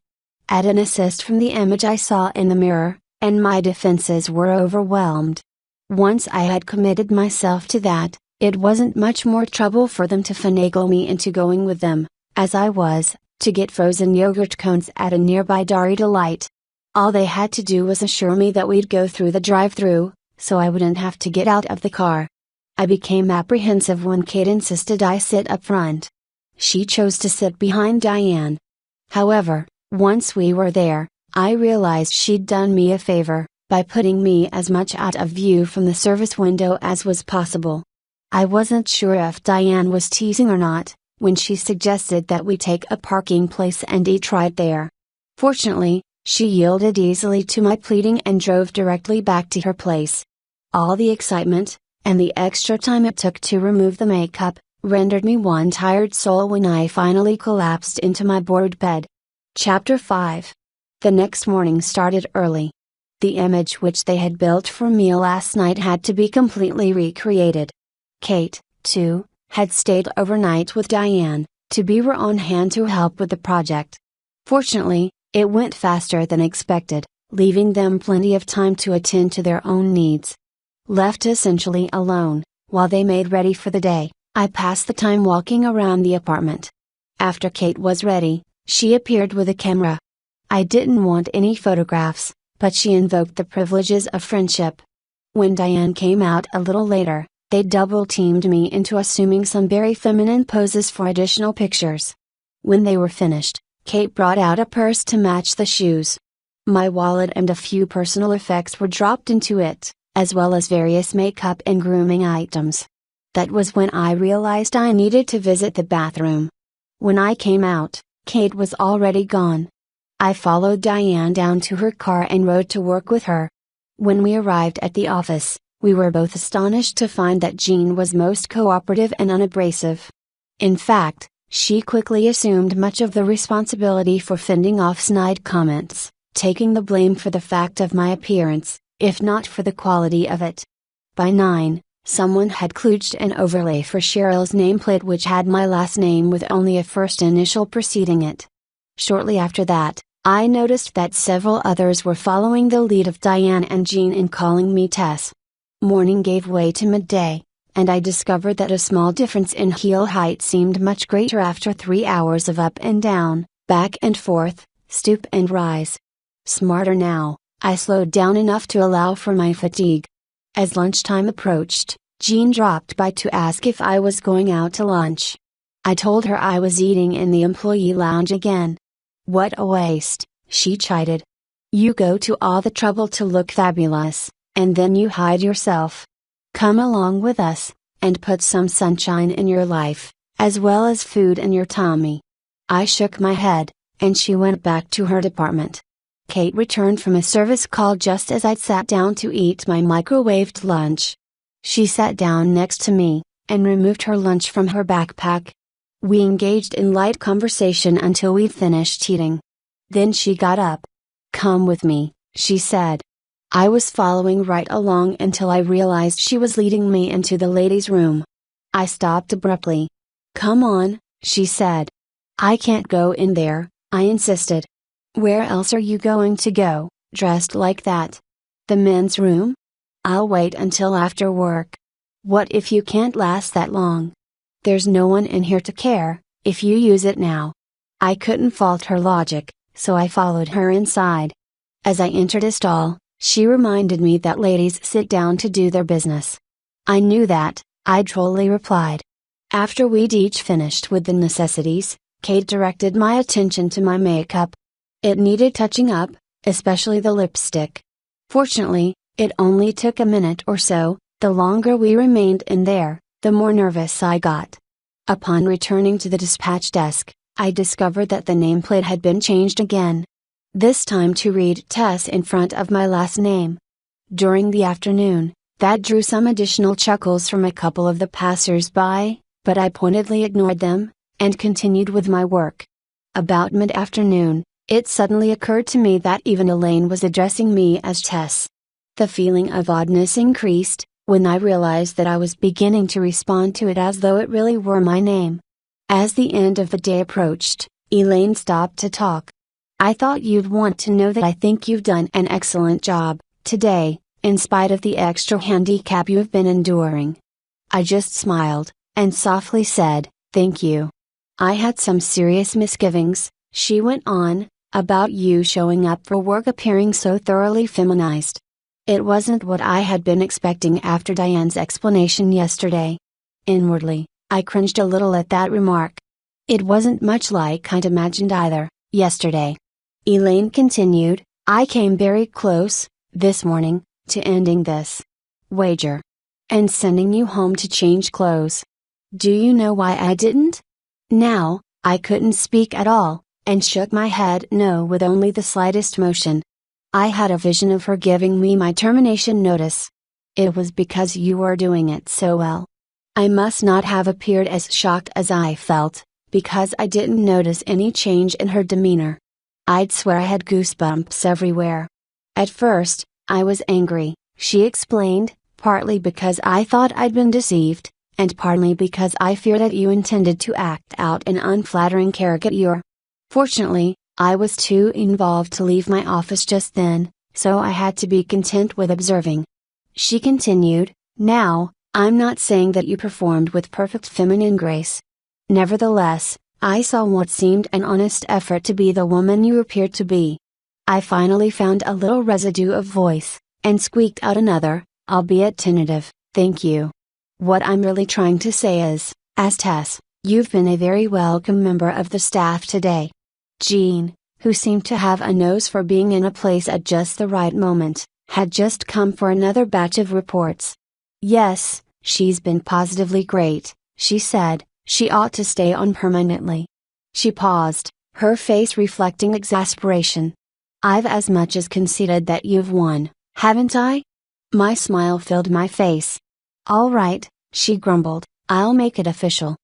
Add an assist from the image I saw in the mirror, and my defenses were overwhelmed. Once I had committed myself to that, it wasn't much more trouble for them to finagle me into going with them, as I was, to get frozen yogurt cones at a nearby Dairy Delight. All they had to do was assure me that we'd go through the drive-thru, so I wouldn't have to get out of the car. I became apprehensive when Kate insisted I sit up front. She chose to sit behind Diane. However, once we were there, I realized she'd done me a favor, by putting me as much out of view from the service window as was possible. I wasn't sure if Diane was teasing or not, when she suggested that we take a parking place and eat right there. Fortunately, she yielded easily to my pleading and drove directly back to her place. All the excitement, and the extra time it took to remove the makeup, rendered me one tired soul when I finally collapsed into my board bed. Chapter 5. The next morning started early. The image which they had built for me last night had to be completely recreated. Kate, too, had stayed overnight with Diane, to be on hand to help with the project. Fortunately, it went faster than expected, leaving them plenty of time to attend to their own needs. Left essentially alone, while they made ready for the day, I passed the time walking around the apartment. After Kate was ready, she appeared with a camera. I didn't want any photographs, but she invoked the privileges of friendship. When Diane came out a little later, they double-teamed me into assuming some very feminine poses for additional pictures. When they were finished, Kate brought out a purse to match the shoes. My wallet and a few personal effects were dropped into it, as well as various makeup and grooming items. That was when I realized I needed to visit the bathroom. When I came out, Kate was already gone. I followed Diane down to her car and rode to work with her. When we arrived at the office, we were both astonished to find that Jean was most cooperative and unabrasive. In fact, she quickly assumed much of the responsibility for fending off snide comments, taking the blame for the fact of my appearance, if not for the quality of it. By 9, someone had kludged an overlay for Cheryl's nameplate which had my last name with only a first initial preceding it. Shortly after that, I noticed that several others were following the lead of Diane and Jean in calling me Tess. Morning gave way to midday, and I discovered that a small difference in heel height seemed much greater after 3 hours of up and down, back and forth, stoop and rise. Smarter now, I slowed down enough to allow for my fatigue. As lunchtime approached, Jean dropped by to ask if I was going out to lunch. I told her I was eating in the employee lounge again. What a waste, she chided. You go to all the trouble to look fabulous, and then you hide yourself. Come along with us, and put some sunshine in your life, as well as food in your tummy. I shook my head, and she went back to her department. Kate returned from a service call just as I'd sat down to eat my microwaved lunch. She sat down next to me, and removed her lunch from her backpack. We engaged in light conversation until we'd finished eating. Then she got up. Come with me, she said. I was following right along until I realized she was leading me into the ladies' room. I stopped abruptly. Come on, she said. I can't go in there, I insisted. Where else are you going to go, dressed like that? The men's room? I'll wait until after work. What if you can't last that long? There's no one in here to care, if you use it now. I couldn't fault her logic, so I followed her inside. As I entered a stall, she reminded me that ladies sit down to do their business. I knew that, I drolly replied. After we'd each finished with the necessities, Kate directed my attention to my makeup. It needed touching up, especially the lipstick. Fortunately, it only took a minute or so. The longer we remained in there, the more nervous I got. Upon returning to the dispatch desk, I discovered that the nameplate had been changed again. this time to read Tess in front of my last name. During the afternoon, that drew some additional chuckles from a couple of the passers-by, but I pointedly ignored them, and continued with my work. About mid-afternoon, it suddenly occurred to me that even Elaine was addressing me as Tess. The feeling of oddness increased, when I realized that I was beginning to respond to it as though it really were my name. As the end of the day approached, Elaine stopped to talk. "I thought you'd want to know that I think you've done an excellent job today, in spite of the extra handicap you've been enduring." I just smiled, and softly said, "Thank you." "I had some serious misgivings," she went on, "about you showing up for work appearing so thoroughly feminized. It wasn't what I had been expecting after Diane's explanation yesterday." Inwardly, I cringed a little at that remark. It wasn't much like I'd imagined either, yesterday. Elaine continued, "I came very close, this morning, to ending this wager. And sending you home to change clothes. Do you know why I didn't?" Now, I couldn't speak at all, and shook my head no with only the slightest motion. I had a vision of her giving me my termination notice. "It was because you were doing it so well." I must not have appeared as shocked as I felt, because I didn't notice any change in her demeanor. I'd swear I had goosebumps everywhere. "At first, I was angry," she explained, "partly because I thought I'd been deceived, and partly because I feared that you intended to act out an unflattering caricature. Fortunately, I was too involved to leave my office just then, so I had to be content with observing." She continued, "Now, I'm not saying that you performed with perfect feminine grace. Nevertheless, I saw what seemed an honest effort to be the woman you appeared to be." I finally found a little residue of voice, and squeaked out another, albeit tentative, "Thank you. What I'm really trying to say is, as Tess, you've been a very welcome member of the staff today." Jean, who seemed to have a nose for being in a place at just the right moment, had just come for another batch of reports. "Yes, she's been positively great," she said. "She ought to stay on permanently." She paused, her face reflecting exasperation. "I've as much as conceded that you've won, haven't I?" My smile filled my face. "All right," she grumbled, "I'll make it official.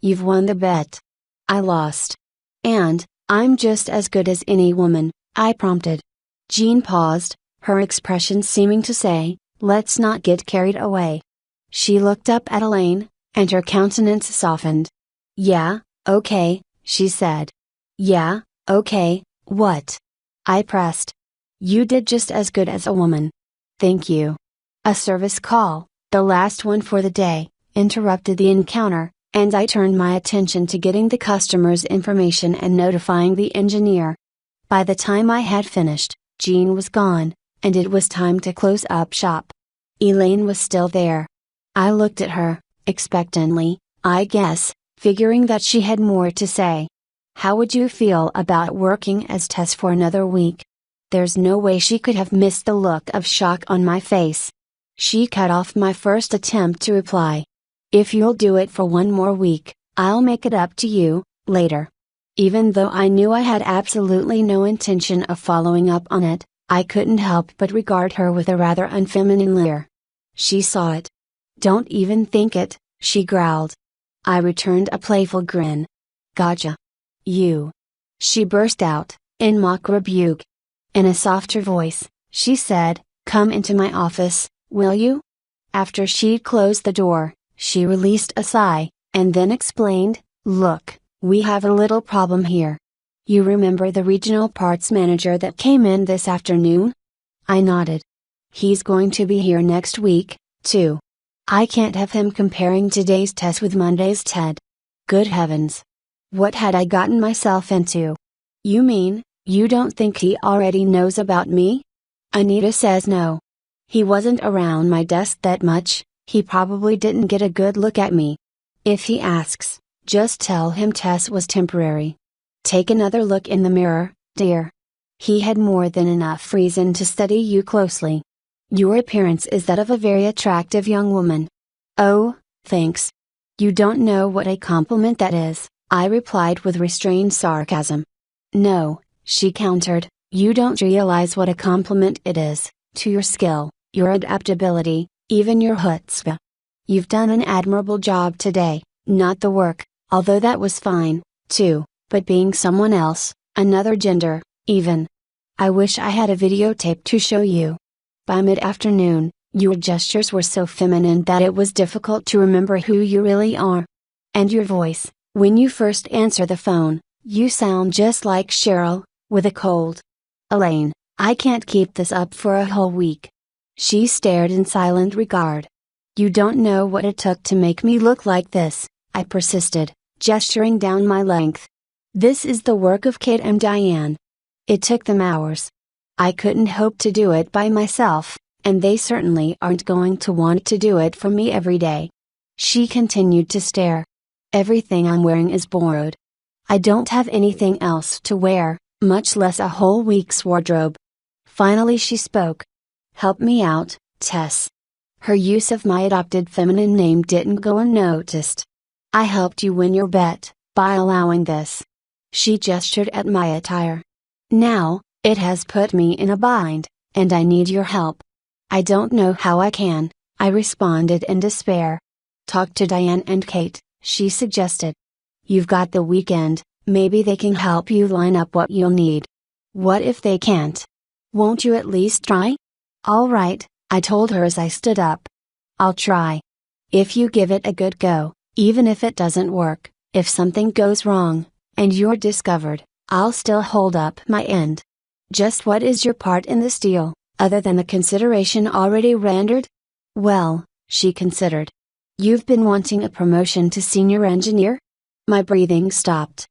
You've won the bet. I lost. And, I'm just as good as any woman," I prompted. Jean paused, her expression seeming to say, "Let's not get carried away." She looked up at Elaine, and her countenance softened. "Yeah, okay," she said. "Yeah, okay, what?" I pressed. "You did just as good as a woman." "Thank you." A service call, the last one for the day, interrupted the encounter, and I turned my attention to getting the customer's information and notifying the engineer. By the time I had finished, Jean was gone, and it was time to close up shop. Elaine was still there. I looked at her, expectantly, I guess, figuring that she had more to say. "How would you feel about working as Tess for another week?" There's no way she could have missed the look of shock on my face. She cut off my first attempt to reply. "If you'll do it for one more week, I'll make it up to you, later." Even though I knew I had absolutely no intention of following up on it, I couldn't help but regard her with a rather unfeminine leer. She saw it. "Don't even think it," she growled. I returned a playful grin. "Gotcha. You." She burst out, in mock rebuke. In a softer voice, she said, "Come into my office, will you?" After she'd closed the door, she released a sigh, and then explained, "Look, we have a little problem here. You remember the regional parts manager that came in this afternoon?" I nodded. "He's going to be here next week, too. I can't have him comparing today's Tess with Monday's Ted. Good heavens! What had I gotten myself into?" "You mean, you don't think he already knows about me?" Anita says no. "He wasn't around my desk that much, he probably didn't get a good look at me. If he asks, just tell him Tess was temporary. Take another look in the mirror, dear. He had more than enough reason to study you closely. Your appearance is that of a very attractive young woman." "Oh, thanks. You don't know what a compliment that is," I replied with restrained sarcasm. "No," she countered, You don't realize what a compliment it is, to your skill, your adaptability, even your chutzpah. You've done an admirable job today, not the work, although that was fine, too, but being someone else, another gender, even. I wish I had a videotape to show you. By mid-afternoon, your gestures were so feminine that it was difficult to remember who you really are. And your voice, when you first answer the phone, you sound just like Cheryl, with a cold. Elaine, I can't keep this up for a whole week. She stared in silent regard. You don't know what it took to make me look like this, I persisted, gesturing down my length. This is the work of Kate and Diane. It took them hours. I couldn't hope to do it by myself, and they certainly aren't going to want to do it for me every day. She continued to stare. Everything I'm wearing is borrowed. I don't have anything else to wear, much less a whole week's wardrobe. Finally she spoke. Help me out, Tess. Her use of my adopted feminine name didn't go unnoticed. I helped you win your bet, by allowing this. She gestured at my attire. Now, it has put me in a bind, and I need your help. I don't know how I can, I responded in despair. Talk to Diane and Kate, she suggested. You've got the weekend, maybe they can help you line up what you'll need. What if they can't? Won't you at least try? All right, I told her as I stood up. I'll try. If you give it a good go, even if it doesn't work, if something goes wrong, and you're discovered, I'll still hold up my end. Just what is your part in this deal, other than the consideration already rendered? Well, she considered. You've been wanting a promotion to senior engineer? My breathing stopped.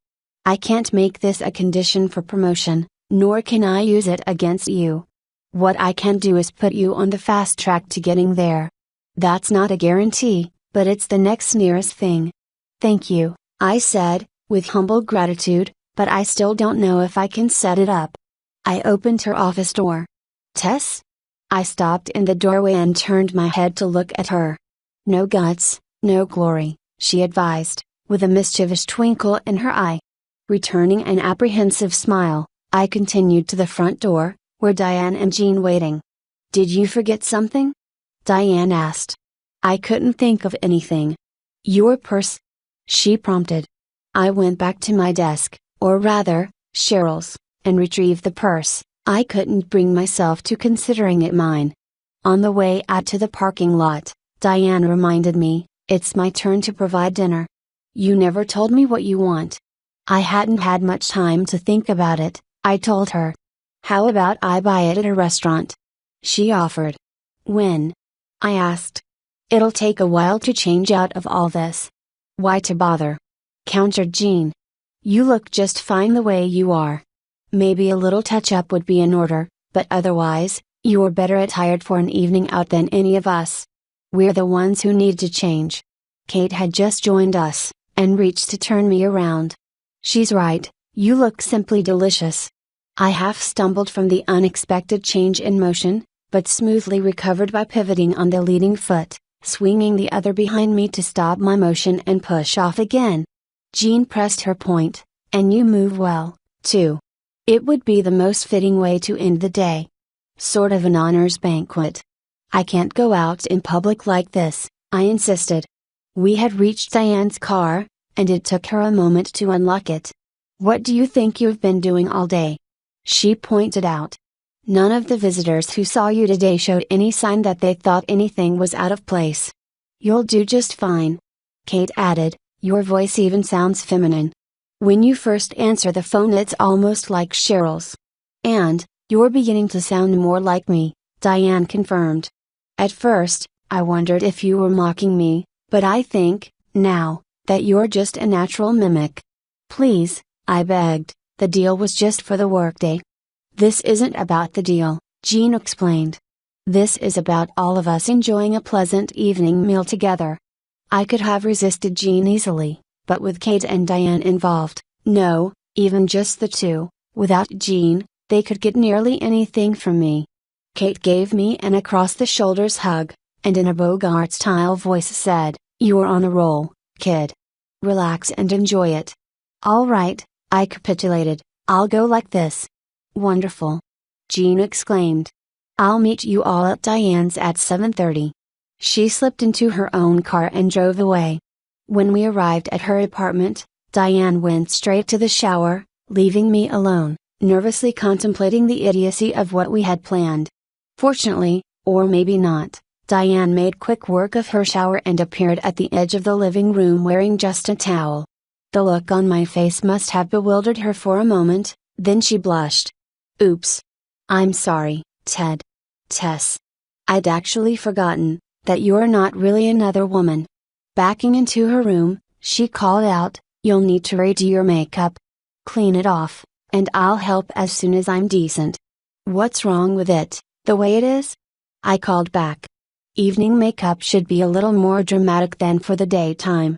I can't make this a condition for promotion, nor can I use it against you. What I can do is put you on the fast track to getting there. That's not a guarantee, but it's the next nearest thing. Thank you, I said, with humble gratitude, but I still don't know if I can set it up. I opened her office door. Tess? I stopped in the doorway and turned my head to look at her. No guts, no glory, she advised, with a mischievous twinkle in her eye. Returning an apprehensive smile, I continued to the front door, where Diane and Jean waiting. Did you forget something? Diane asked. I couldn't think of anything. Your purse? She prompted. I went back to my desk, or rather, Cheryl's, and retrieved the purse. I couldn't bring myself to considering it mine. On the way out to the parking lot, Diane reminded me, it's my turn to provide dinner. You never told me what you want. I hadn't had much time to think about it, I told her. How about I buy it at a restaurant? She offered. When? I asked. It'll take a while to change out of all this. Why to bother? Countered Jean. You look just fine the way you are. Maybe a little touch-up would be in order, but otherwise, you're better attired for an evening out than any of us. We're the ones who need to change. Kate had just joined us, and reached to turn me around. She's right, you look simply delicious. I half stumbled from the unexpected change in motion, but smoothly recovered by pivoting on the leading foot, swinging the other behind me to stop my motion and push off again. Jean pressed her point, and you move well, too. It would be the most fitting way to end the day. Sort of an honors banquet. I can't go out in public like this, I insisted. We had reached Diane's car, and it took her a moment to unlock it. What do you think you've been doing all day? She pointed out. None of the visitors who saw you today showed any sign that they thought anything was out of place. You'll do just fine. Kate added, your voice even sounds feminine. When you first answer the phone it's almost like Cheryl's. And, you're beginning to sound more like me, Diane confirmed. At first, I wondered if you were mocking me, but I think, now, that you're just a natural mimic. Please, I begged, the deal was just for the workday. This isn't about the deal, Jean explained. This is about all of us enjoying a pleasant evening meal together. I could have resisted Jean easily, but with Kate and Diane involved, no, even just the two, without Jean, they could get nearly anything from me. Kate gave me an across-the-shoulders hug, and in a Bogart-style voice said, you're on a roll, kid. Relax and enjoy it. All right, I capitulated, I'll go like this. Wonderful! Jean exclaimed. I'll meet you all at Diane's at 7:30. She slipped into her own car and drove away. When we arrived at her apartment, Diane went straight to the shower, leaving me alone, nervously contemplating the idiocy of what we had planned. Fortunately, or maybe not, Diane made quick work of her shower and appeared at the edge of the living room wearing just a towel. The look on my face must have bewildered her for a moment, then she blushed. Oops. I'm sorry, Ted. Tess. I'd actually forgotten that you're not really another woman. Backing into her room, she called out, You'll need to redo your makeup. Clean it off, and I'll help as soon as I'm decent. What's wrong with it, the way it is? I called back. Evening makeup should be a little more dramatic than for the daytime.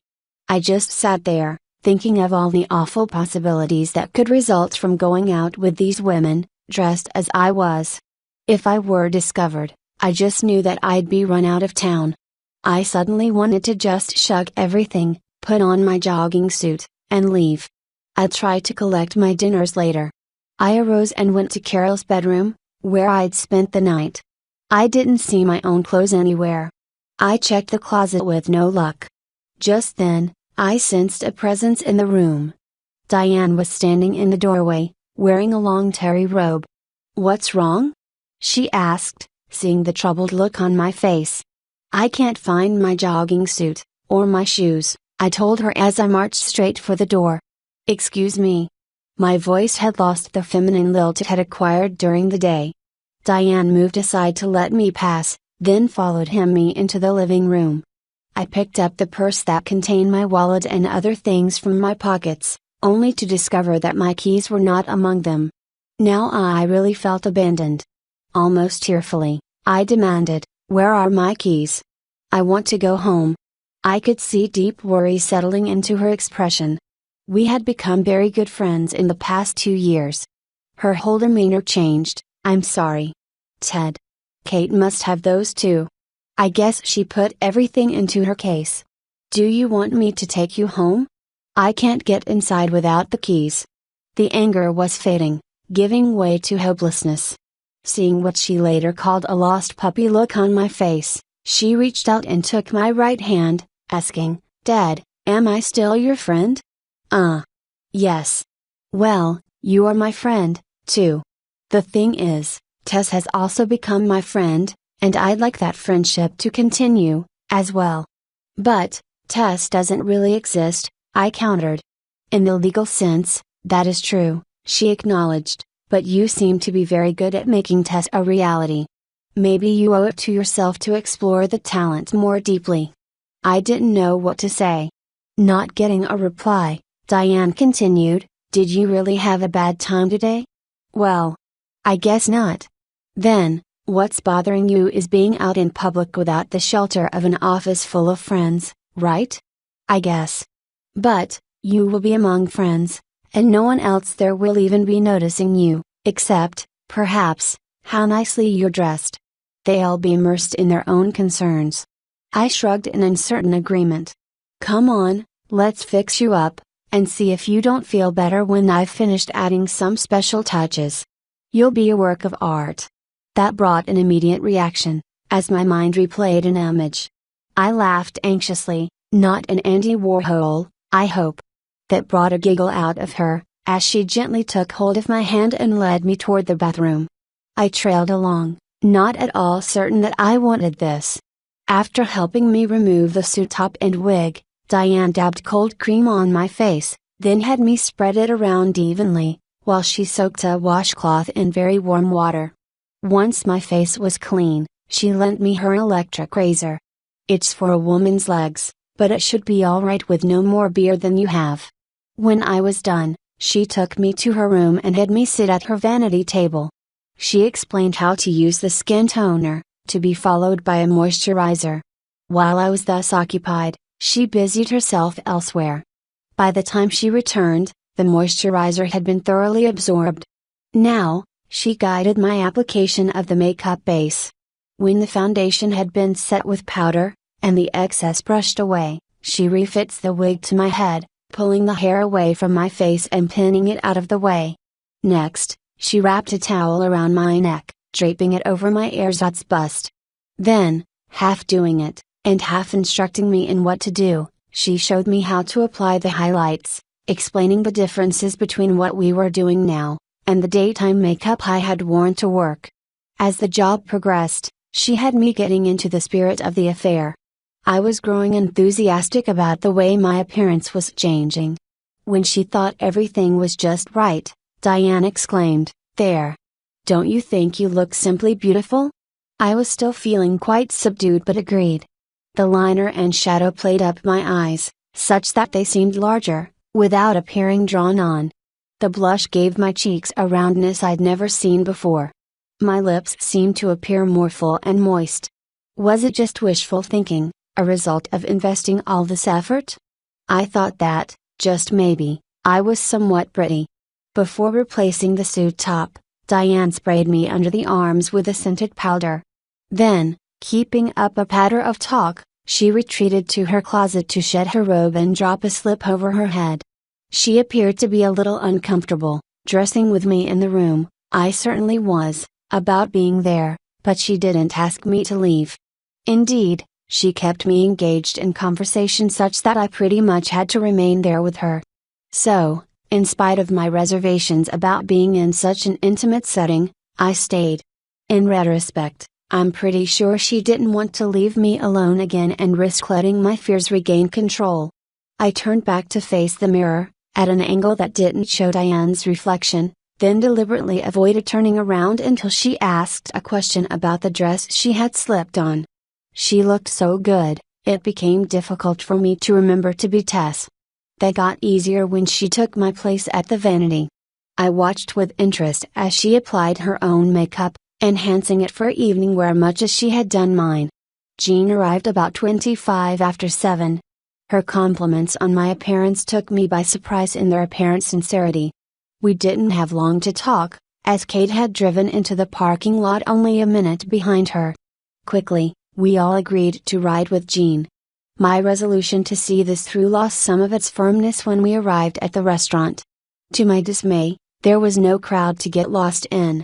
I just sat there, thinking of all the awful possibilities that could result from going out with these women, dressed as I was. If I were discovered, I just knew that I'd be run out of town. I suddenly wanted to just shrug everything, put on my jogging suit, and leave. I'd try to collect my dinners later. I arose and went to Carol's bedroom, where I'd spent the night. I didn't see my own clothes anywhere. I checked the closet with no luck. Just then, I sensed a presence in the room. Diane was standing in the doorway, wearing a long terry robe. What's wrong? She asked, seeing the troubled look on my face. I can't find my jogging suit, or my shoes, I told her as I marched straight for the door. Excuse me. My voice had lost the feminine lilt it had acquired during the day. Diane moved aside to let me pass, then followed me into the living room. I picked up the purse that contained my wallet and other things from my pockets, only to discover that my keys were not among them. Now I really felt abandoned. Almost tearfully, I demanded, Where are my keys? I want to go home. I could see deep worry settling into her expression. We had become very good friends in the past 2 years. Her whole demeanor changed. I'm sorry. Ted. Kate must have those too. I guess she put everything into her case. Do you want me to take you home? I can't get inside without the keys. The anger was fading, giving way to hopelessness. Seeing what she later called a lost puppy look on my face, she reached out and took my right hand, asking, Dad, am I still your friend? Yes. Well, you are my friend, too. The thing is, Tess has also become my friend, and I'd like that friendship to continue, as well. But, Tess doesn't really exist, I countered. In the legal sense, that is true, she acknowledged, but you seem to be very good at making Tess a reality. Maybe you owe it to yourself to explore the talent more deeply. I didn't know what to say. Not getting a reply, Diane continued, Did you really have a bad time today? Well, I guess not. Then, what's bothering you is being out in public without the shelter of an office full of friends, right? I guess. But, you will be among friends, and no one else there will even be noticing you, except, perhaps, how nicely you're dressed. They'll be immersed in their own concerns. I shrugged in uncertain agreement. Come on, let's fix you up, and see if you don't feel better when I've finished adding some special touches. You'll be a work of art. That brought an immediate reaction, as my mind replayed an image. I laughed anxiously, not an Andy Warhol, I hope. That brought a giggle out of her, as she gently took hold of my hand and led me toward the bathroom. I trailed along, not at all certain that I wanted this. After helping me remove the suit top and wig, Diane dabbed cold cream on my face, then had me spread it around evenly, while she soaked a washcloth in very warm water. Once my face was clean, she lent me her electric razor. It's for a woman's legs, but it should be alright with no more beard than you have. When I was done, she took me to her room and had me sit at her vanity table. She explained how to use the skin toner, to be followed by a moisturizer. While I was thus occupied, she busied herself elsewhere. By the time she returned, the moisturizer had been thoroughly absorbed. Now, she guided my application of the makeup base. When the foundation had been set with powder, and the excess brushed away, she refits the wig to my head, pulling the hair away from my face and pinning it out of the way. Next, She wrapped a towel around my neck, draping it over my ersatz bust. Then, half doing it, and half instructing me in what to do, she showed me how to apply the highlights, explaining the differences between what we were doing now, and the daytime makeup I had worn to work. As the job progressed, she had me getting into the spirit of the affair. I was growing enthusiastic about the way my appearance was changing. When she thought everything was just right, Diane exclaimed, "There! Don't you think you look simply beautiful?" I was still feeling quite subdued but agreed. The liner and shadow played up my eyes, such that they seemed larger, without appearing drawn on. The blush gave my cheeks a roundness I'd never seen before. My lips seemed to appear more full and moist. Was it just wishful thinking, a result of investing all this effort? I thought that, just maybe, I was somewhat pretty. Before replacing the suit top, Diane sprayed me under the arms with a scented powder. Then, keeping up a patter of talk, she retreated to her closet to shed her robe and drop a slip over her head. She appeared to be a little uncomfortable, dressing with me in the room. I certainly was, about being there, but she didn't ask me to leave. Indeed, she kept me engaged in conversation such that I pretty much had to remain there with her. So, in spite of my reservations about being in such an intimate setting, I stayed. In retrospect, I'm pretty sure she didn't want to leave me alone again and risk letting my fears regain control. I turned back to face the mirror, at an angle that didn't show Diane's reflection, then deliberately avoided turning around until she asked a question about the dress she had slipped on. She looked so good, it became difficult for me to remember to be Tess. That got easier when she took my place at the vanity. I watched with interest as she applied her own makeup, enhancing it for evening wear much as she had done mine. Jean arrived about 25 after 7. Her compliments on my appearance took me by surprise in their apparent sincerity. We didn't have long to talk, as Kate had driven into the parking lot only a minute behind her. Quickly, we all agreed to ride with Jean. My resolution to see this through lost some of its firmness when we arrived at the restaurant. To my dismay, there was no crowd to get lost in.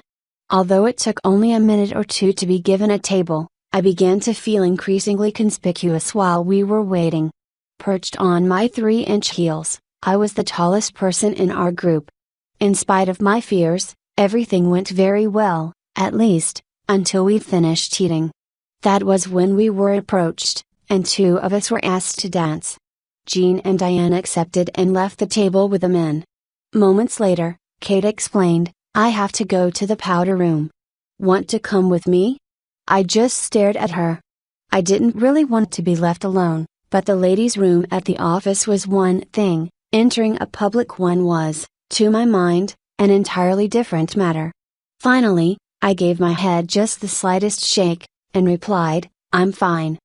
Although it took only a minute or two to be given a table, I began to feel increasingly conspicuous while we were waiting. Perched on my 3-inch heels, I was the tallest person in our group. In spite of my fears, everything went very well, at least, until we'd finished eating. That was when we were approached, and 2 of us were asked to dance. Jean and Diane accepted and left the table with the men. Moments later, Kate explained, "I have to go to the powder room. Want to come with me?" I just stared at her. I didn't really want to be left alone, but the ladies' room at the office was one thing, entering a public one was, to my mind, an entirely different matter. Finally, I gave my head just the slightest shake, and replied, "I'm fine.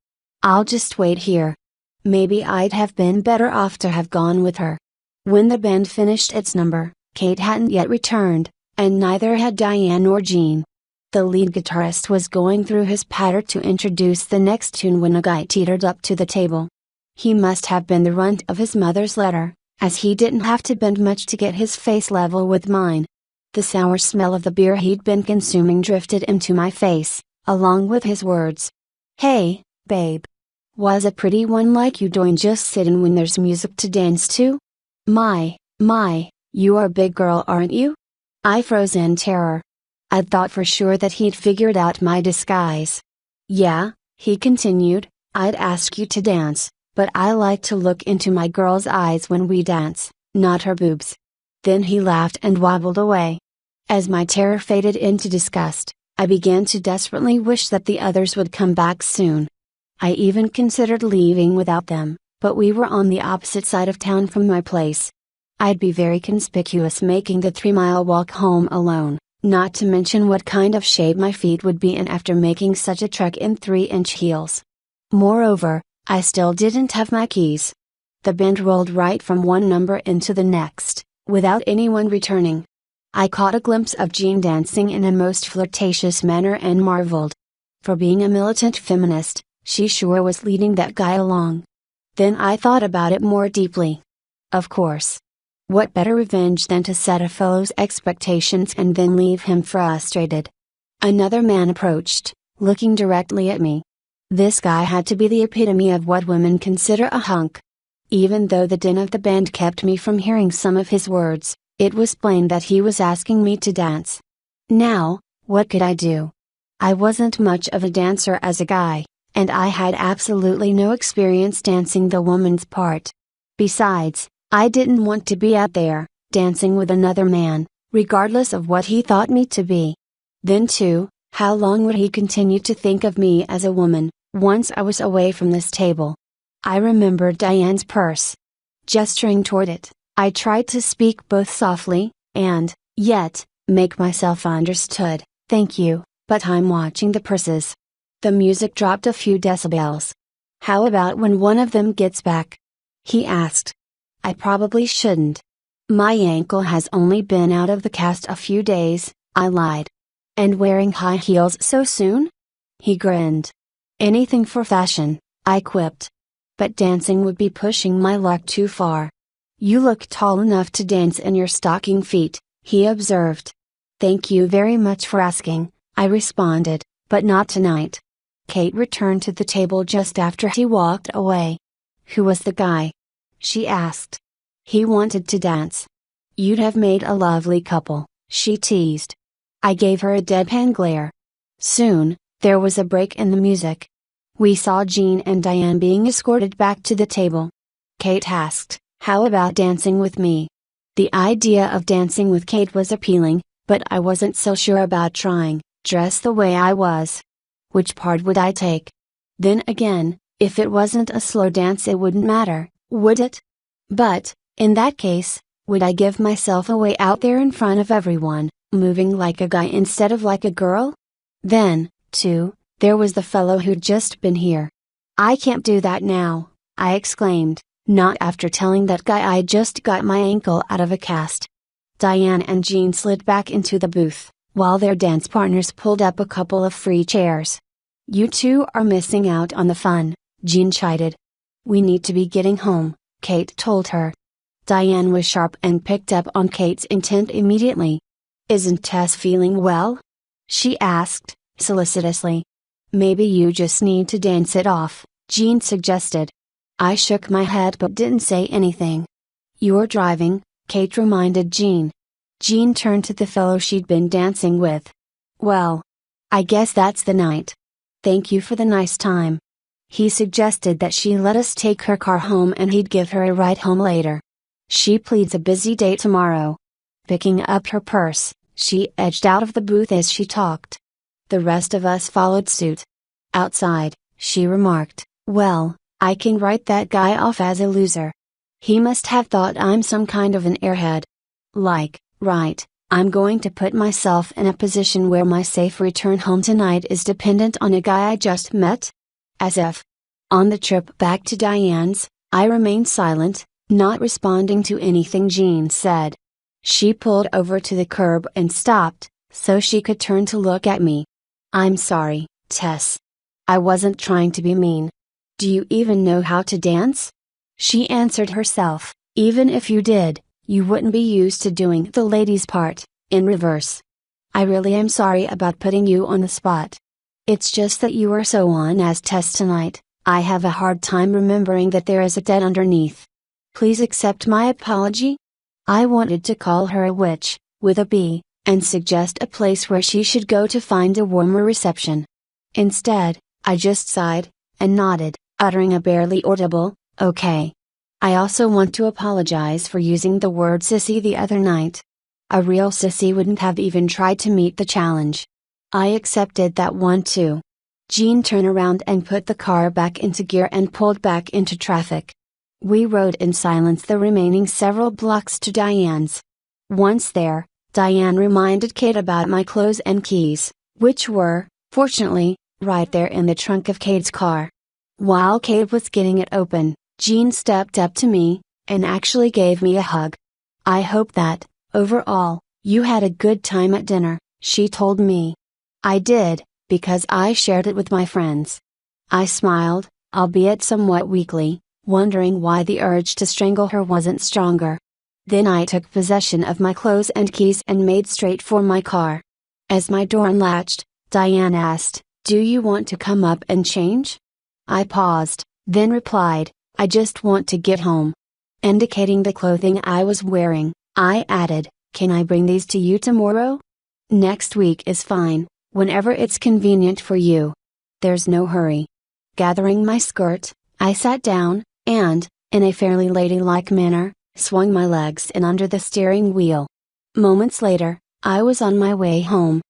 I'll just wait here." Maybe I'd have been better off to have gone with her. When the band finished its number, Kate hadn't yet returned, and neither had Diane or Jean. The lead guitarist was going through his patter to introduce the next tune when a guy teetered up to the table. He must have been the runt of his mother's litter, as he didn't have to bend much to get his face level with mine. The sour smell of the beer he'd been consuming drifted into my face, along with his words. "Hey, babe. Was a pretty one like you doing just sitting when there's music to dance to? My, you are a big girl, aren't you?" I froze in terror. I'd thought for sure that he'd figured out my disguise. "Yeah," he continued, "I'd ask you to dance, but I like to look into my girl's eyes when we dance, not her boobs." Then he laughed and wobbled away. As my terror faded into disgust, I began to desperately wish that the others would come back soon. I even considered leaving without them, but we were on the opposite side of town from my place. I'd be very conspicuous making the 3-mile walk home alone, not to mention what kind of shape my feet would be in after making such a trek in 3-inch heels. Moreover, I still didn't have my keys. The band rolled right from one number into the next, without anyone returning. I caught a glimpse of Jean dancing in a most flirtatious manner and marveled. For being a militant feminist, she sure was leading that guy along. Then I thought about it more deeply. Of course. What better revenge than to set a fellow's expectations and then leave him frustrated? Another man approached, looking directly at me. This guy had to be the epitome of what women consider a hunk. Even though the din of the band kept me from hearing some of his words, it was plain that he was asking me to dance. Now, what could I do? I wasn't much of a dancer as a guy, and I had absolutely no experience dancing the woman's part. Besides, I didn't want to be out there, dancing with another man, regardless of what he thought me to be. Then too, how long would he continue to think of me as a woman, once I was away from this table? I remembered Diane's purse. Gesturing toward it, I tried to speak both softly, and, yet, make myself understood. Thank you, but I'm watching the purses. The music dropped a few decibels. How about when one of them gets back? He asked. I probably shouldn't. My ankle has only been out of the cast a few days, I lied. And wearing high heels so soon? He grinned. Anything for fashion, I quipped. But dancing would be pushing my luck too far. You look tall enough to dance in your stocking feet, he observed. Thank you very much for asking, I responded, but not tonight. Kate returned to the table just after he walked away. Who was the guy? She asked. He wanted to dance. You'd have made a lovely couple, she teased. I gave her a deadpan glare. Soon, there was a break in the music. We saw Jean and Diane being escorted back to the table. Kate asked, how about dancing with me? The idea of dancing with Kate was appealing, but I wasn't so sure about trying, dressed the way I was. Which part would I take? Then again, if it wasn't a slow dance it wouldn't matter, would it? But, in that case, would I give myself away out there in front of everyone, moving like a guy instead of like a girl? Then, too, there was the fellow who'd just been here. I can't do that now, I exclaimed, not after telling that guy I just got my ankle out of a cast. Diane and Jean slid back into the booth, while their dance partners pulled up a couple of free chairs. You two are missing out on the fun, Jean chided. We need to be getting home, Kate told her. Diane was sharp and picked up on Kate's intent immediately. Isn't Tess feeling well? She asked, solicitously. Maybe you just need to dance it off, Jean suggested. I shook my head but didn't say anything. You're driving, Kate reminded Jean. Jean turned to the fellow she'd been dancing with. Well, I guess that's the night. Thank you for the nice time. He suggested that she let us take her car home and he'd give her a ride home later. She pleads a busy day tomorrow. Picking up her purse, she edged out of the booth as she talked. The rest of us followed suit. Outside, she remarked, well, I can write that guy off as a loser. He must have thought I'm some kind of an airhead. Like, right, I'm going to put myself in a position where my safe return home tonight is dependent on a guy I just met? As if. On the trip back to Diane's, I remained silent, not responding to anything Jean said. She pulled over to the curb and stopped, so she could turn to look at me. I'm sorry, Tess. I wasn't trying to be mean. Do you even know how to dance? She answered herself, even if you did, you wouldn't be used to doing the lady's part, in reverse. I really am sorry about putting you on the spot. It's just that you are so on as Tess tonight, I have a hard time remembering that there is a dead underneath. Please accept my apology? I wanted to call her a witch, with a B, and suggest a place where she should go to find a warmer reception. Instead, I just sighed, and nodded, uttering a barely audible, okay. I also want to apologize for using the word sissy the other night. A real sissy wouldn't have even tried to meet the challenge. I accepted that one too. Jean turned around and put the car back into gear and pulled back into traffic. We rode in silence the remaining several blocks to Diane's. Once there, Diane reminded Kate about my clothes and keys, which were, fortunately, right there in the trunk of Kate's car. While Kate was getting it open, Jean stepped up to me, and actually gave me a hug. I hope that, overall, you had a good time at dinner, she told me. I did, because I shared it with my friends. I smiled, albeit somewhat weakly, wondering why the urge to strangle her wasn't stronger. Then I took possession of my clothes and keys and made straight for my car. As my door unlatched, Diane asked, "Do you want to come up and change?" I paused, then replied, "I just want to get home." Indicating the clothing I was wearing, I added, "Can I bring these to you tomorrow?" "Next week is fine, whenever it's convenient for you. There's no hurry." Gathering my skirt, I sat down, and, in a fairly ladylike manner, swung my legs in under the steering wheel. Moments later, I was on my way home.